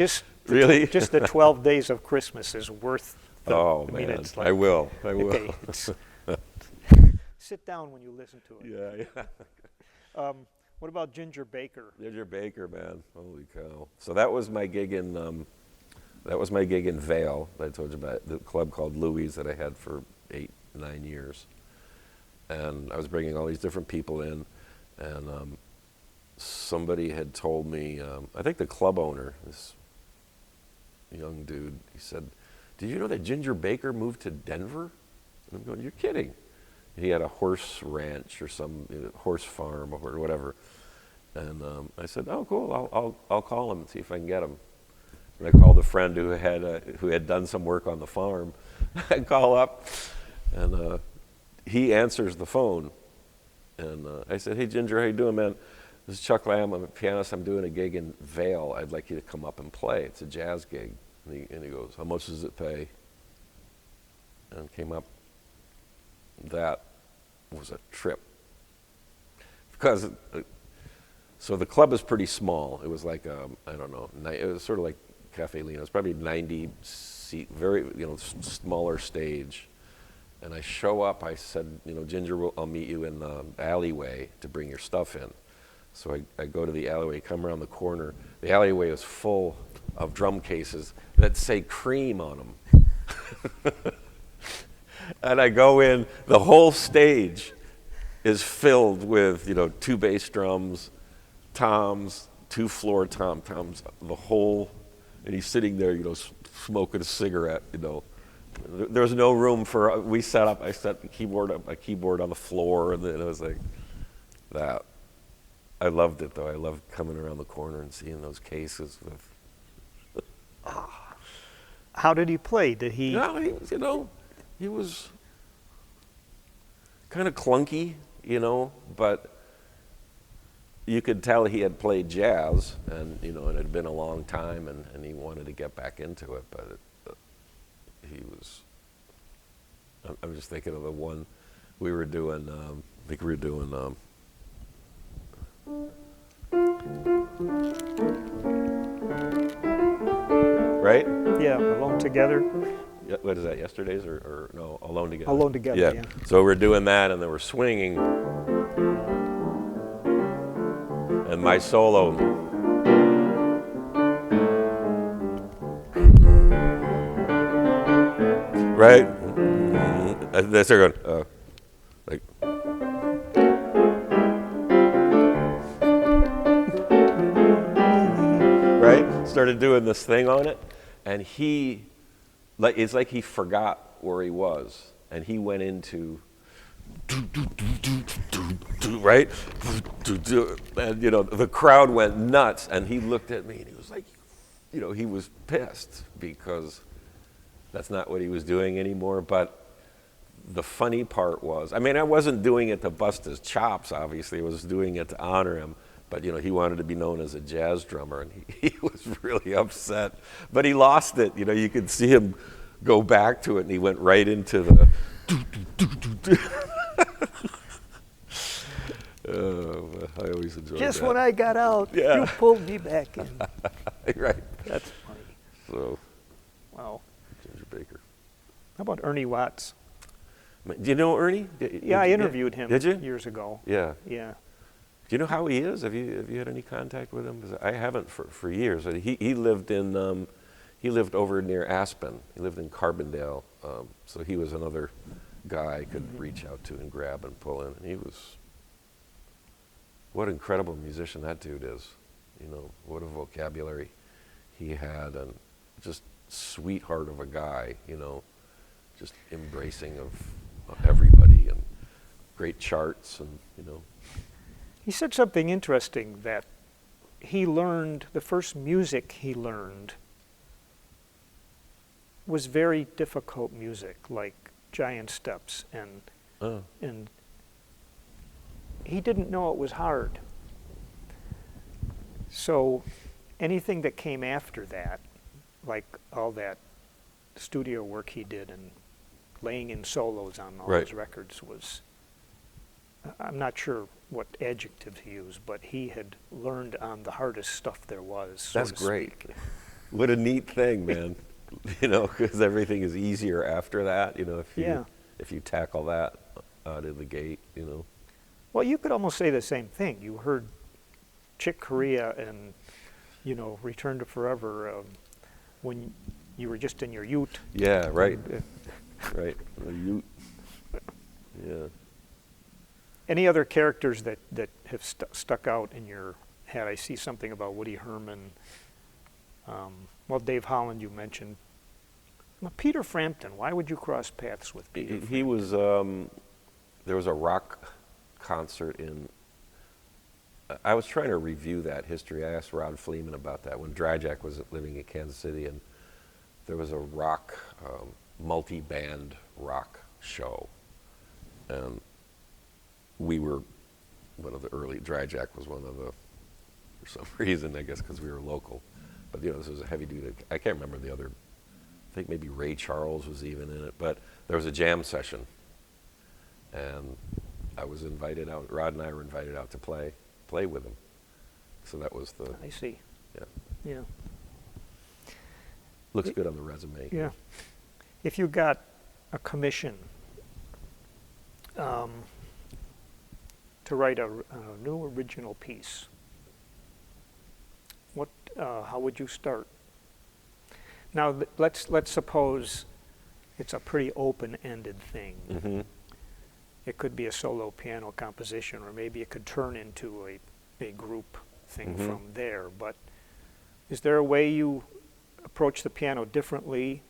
B: Really?
A: just the 12 days of Christmas is worth.
B: Oh,
A: I mean,
B: man.
A: it's like,
B: I will.
A: okay, sit down when you listen to it.
B: Yeah.
A: What about Ginger Baker?
B: Ginger Baker, man. Holy cow. So that was my gig in Vail that I told you about, the club called Louis that I had for 8-9 years. And I was bringing all these different people in, and somebody had told me, I think the club owner, this young dude, he said, "Did you know that Ginger Baker moved to Denver?" And I'm going, "You're kidding." He had a horse ranch or some horse farm or whatever. And I said, "Oh, cool. I'll call him and see if I can get him." And I called a friend who had done some work on the farm. I call up, and he answers the phone. And I said, "Hey, Ginger, how you doing, man? This is Chuck Lamb. I'm a pianist. I'm doing a gig in Vail. I'd like you to come up and play. It's a jazz gig." And he goes, "How much does it pay?" And came up. That was a trip. Because, so the club is pretty small. It was like, I don't know, it was sort of like Cafe Lena. It was probably 90 seat, very, smaller stage. And I show up, I said, "Ginger, I'll meet you in the alleyway to bring your stuff in." So I go to the alleyway, come around the corner. The alleyway is full of drum cases that say Cream on them. And I go in, the whole stage is filled with, 2 bass drums, toms, 2 floor toms, the whole, and he's sitting there, smoking a cigarette, There was no room for, I set the keyboard on the floor, and then it was like that. I loved it, though. I loved coming around the corner and seeing those cases with.
A: How did he play? Did he?
B: He was kind of clunky, but you could tell he had played jazz, and it had been a long time, and he wanted to get back into it, but he was. I'm just thinking of the one we were doing. I think we were doing. Right?
A: Yeah, Alone Together.
B: What is that, Yesterday's or no, Alone Together?
A: Alone Together, yeah.
B: So we're doing that, and then we're swinging. And my solo. Right? And they're going, like. Right? Started doing this thing on it, and it's like he forgot where he was, and he went into, right? And the crowd went nuts, and he looked at me, and he was like, he was pissed because that's not what he was doing anymore. But the funny part was, I wasn't doing it to bust his chops, obviously. I was doing it to honor him. But, he wanted to be known as a jazz drummer, and he was really upset. But he lost it. You could see him go back to it, and he went right into the. I always enjoyed that.
A: Just when I got out,
B: Yeah.
A: you pulled me back in.
B: Right.
A: That's funny.
B: So,
A: Wow.
B: Ginger Baker.
A: How about Ernie Watts?
B: Do you know Ernie?
A: Yeah, I interviewed him
B: Did you?
A: years ago.
B: Yeah.
A: Yeah.
B: Do you know how he is? Have you had any contact with him? 'Cause I haven't for years. He lived over near Aspen. He lived in Carbondale. So he was another guy I could reach out to and grab and pull in. And what an incredible musician that dude is. What a vocabulary he had, and just sweetheart of a guy, just embracing of everybody, and great charts, and
A: He said something interesting, that the first music he learned was very difficult music, like giant steps, and he didn't know it was hard. So anything that came after that, like all that studio work he did and laying in solos on all
B: Right.
A: his records, was I'm not sure what adjective to use, but he had learned on the hardest stuff there was. So
B: That's
A: to
B: great.
A: speak.
B: What a neat thing, man. Because everything is easier after that,
A: Yeah.
B: if you tackle that out of the gate.
A: Well, you could almost say the same thing. You heard Chick Corea and, Return to Forever when you were just in your ute.
B: Yeah, right.
A: And,
B: Right. Yeah.
A: any other characters that have stuck out in your head? I see something about Woody Herman. Well, Dave Holland you mentioned. Well, Peter Frampton, why would you cross paths with Peter Frampton?
B: He was, there was a rock concert I was trying to review that history. I asked Rod Fleeman about that when Dryjack was living in Kansas City, and there was a rock, multi-band rock show. And we were one of the early, Dryjack was one of the, for some reason, I guess because we were local. But, this was a heavy duty, I can't remember the other, I think maybe Ray Charles was even in it, but there was a jam session. And I was invited out, Rod and I were invited out to play with him. So that was the...
A: I see.
B: Yeah.
A: Yeah.
B: Looks good on the resume.
A: Yeah. If you got a commission to write a new original piece, how would you start? Now, let's suppose it's a pretty open-ended thing.
B: Mm-hmm.
A: It could be a solo piano composition, or maybe it could turn into a group thing
B: Mm-hmm.
A: from there. But is there a way you approach the piano differently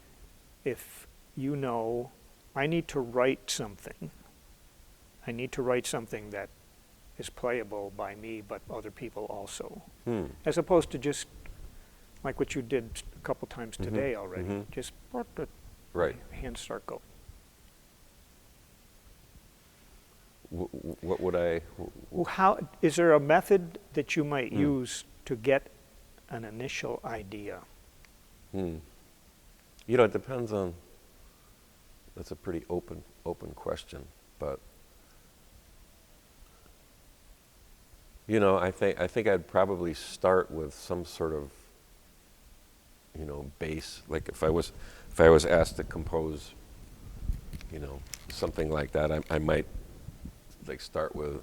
A: if I need to write something? I need to write something that is playable by me, but other people also. As opposed to just like what you did a couple times
B: Mm-hmm.
A: today already.
B: Mm-hmm.
A: Just
B: Right.
A: hands start go.
B: What would I...
A: Well, how is there a method that you might use to get an initial idea?
B: It depends on... That's a pretty open question, but... I think I'd probably start with some sort of, bass. Like if I was asked to compose, something like that, I might like start with.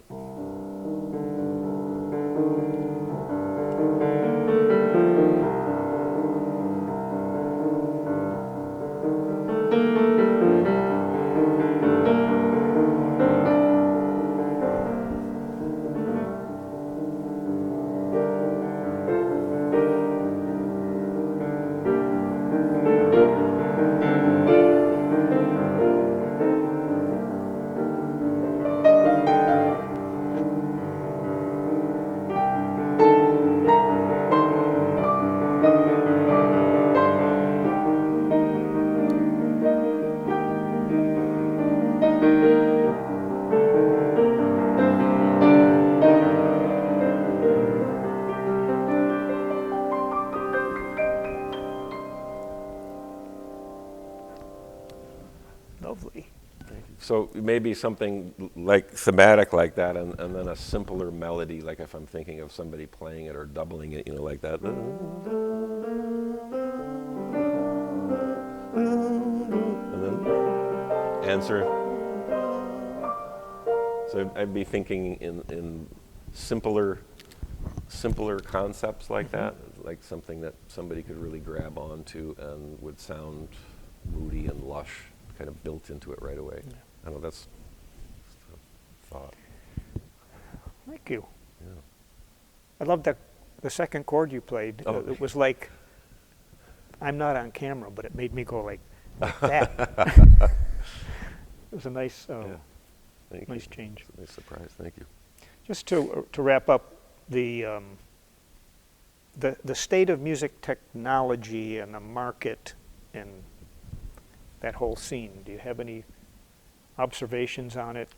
A: Lovely.
B: So maybe something like thematic like that, and then a simpler melody, like if I'm thinking of somebody playing it or doubling it, like that. And then answer. So I'd be thinking in simpler concepts like that, like something that somebody could really grab onto and would sound moody and lush, kind of built into it right away.
A: Yeah.
B: I don't know, that's just a thought.
A: Thank you.
B: Yeah.
A: I love the second chord you played.
B: Oh.
A: It was like, I'm not on camera, but it made me go like that. It was a nice,
B: Thank
A: nice
B: you.
A: change.
B: It's a nice surprise. Thank you.
A: Just to wrap up, the state of music technology and the market and that whole scene. Do you have any observations on it?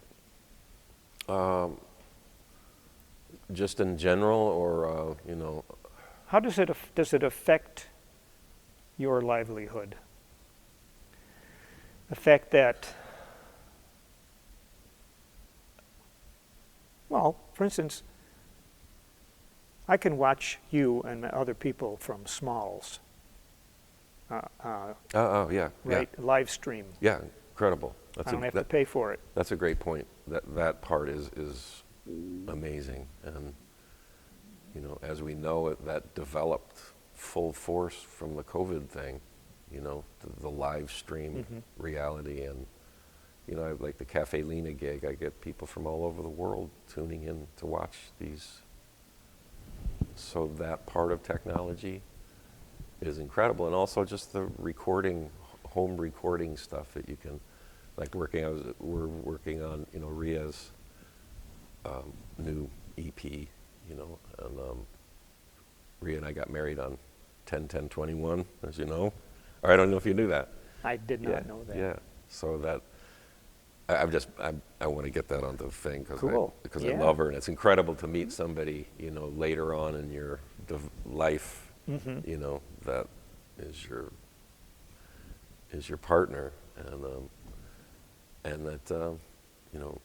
B: Just in general, or
A: How does it affect your livelihood? The fact that Well, for instance, I can watch you and other people from Smalls,
B: Yeah.
A: right? Live stream.
B: Yeah, incredible.
A: I don't have to pay for it.
B: That's a great point. That part is amazing, and you know, as we know it, that developed full force from the COVID thing. You know, the live stream reality, and you know, like the Cafe Lena gig, I get people from all over the world tuning in to watch these. So that part of technology is incredible, and also just the recording, home recording stuff that you can, like we're working on, you know, Ria's new EP, you know, and Ria and I got married on 10/10/21, as you know. Or I don't know if you knew that.
A: I did not know that.
B: Yeah, so that I want to get that onto the thing because I love her, and it's incredible to meet somebody, you know, later on in your life, you know, that is your partner, and that you know,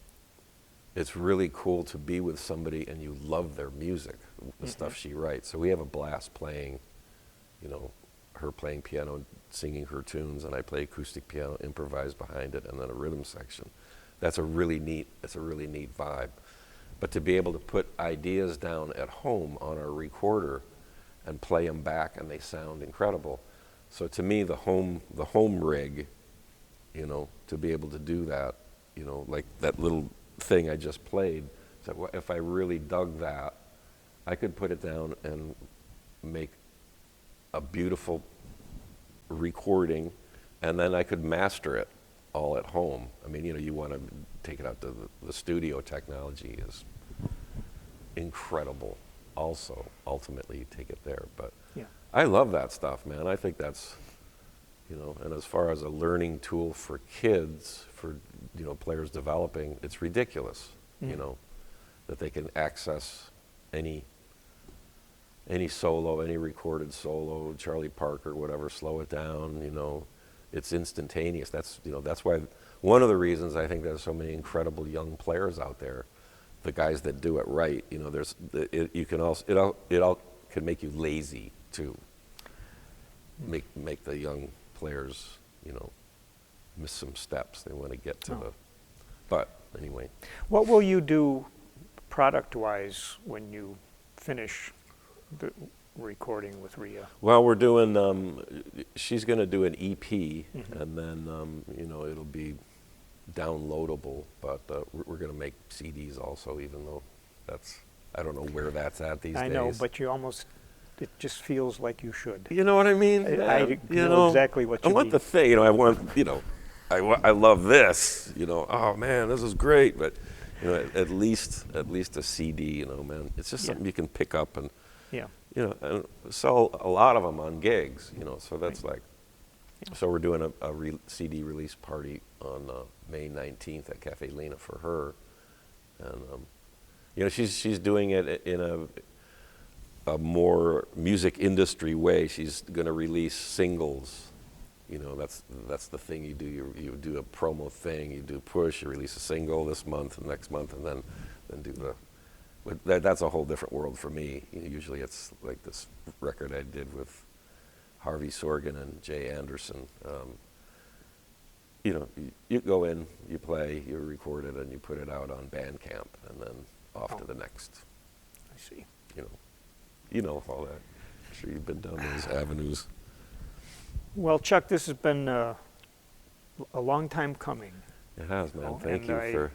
B: it's really cool to be with somebody and you love their music, the stuff she writes. So we have a blast playing, you know, her playing piano, singing her tunes, and I play acoustic piano, improvise behind it, and then a rhythm section. That's a really neat vibe. But to be able to put ideas down at home on our recorder and play them back, and they sound incredible. So to me, the home rig, you know, to be able to do that, you know, like that little thing I just played, so if I really dug that, I could put it down and make a beautiful recording, and then I could master it all at home. I mean, you know, you want to take it out to the studio. Technology is incredible also, ultimately you take it there. But
A: yeah.
B: I love that stuff, man. I think that's, you know, and as far as a learning tool for kids, for, you know, players developing, it's ridiculous, you know, that they can access any solo, any recorded solo, Charlie Parker, whatever, slow it down, you know, it's instantaneous. That's, you know, that's why one of the reasons I think there's so many incredible young players out there, the guys that do it right, you know, you can also, it all can make you lazy too. Make the young players, you know, miss some steps. They want to get to but anyway.
A: What will you do product-wise when you finish the recording with Ria?
B: Well, we're doing, she's going to do an EP, and then, you know, it'll be downloadable, but we're going to make CDs also, even though that's, I don't know where that's at these days.
A: I know, but you almost, it just feels like you should.
B: You know what I mean?
A: I know exactly what you mean.
B: I want the thing, you know, I want, you know, I love this, you know, oh man, this is great, but, you know, at least a CD, you know, man, it's just something you can pick up and, you know, and sell a lot of them on gigs, you know, so that's like, so we're doing a CD release party on May 19th at Cafe Lena for her, and you know, she's doing it in a more music industry way. She's going to release singles, you know, that's the thing you do. You do a promo thing, you do push, you release a single this month and next month, and then do the. But that's a whole different world for me. You know, usually it's like this record I did with Harvey Sorgen and Jay Anderson. You know, you go in, you play, you record it, and you put it out on Bandcamp, and then off to the next.
A: I see.
B: You know all that. I'm sure you've been down those avenues.
A: Well, Chuck, this has been a long time coming.
B: It has, man.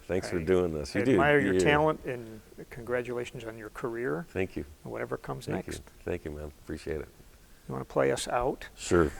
B: Thanks for doing this.
A: I admire your talent, and congratulations on your career.
B: Thank you.
A: And whatever comes next.
B: Thank you, man. Appreciate it.
A: You want to play us out?
B: Sure.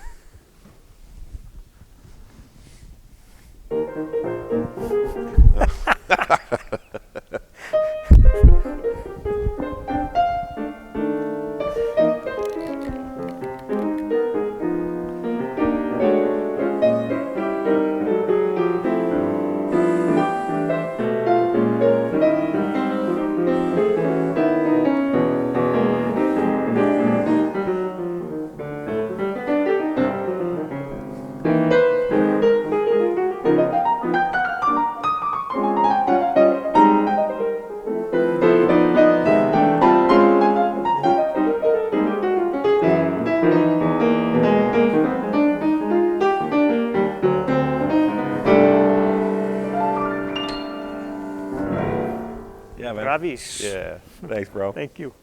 B: Yeah, man.
A: Bravis.
B: Yeah. Thanks, bro.
A: Thank you.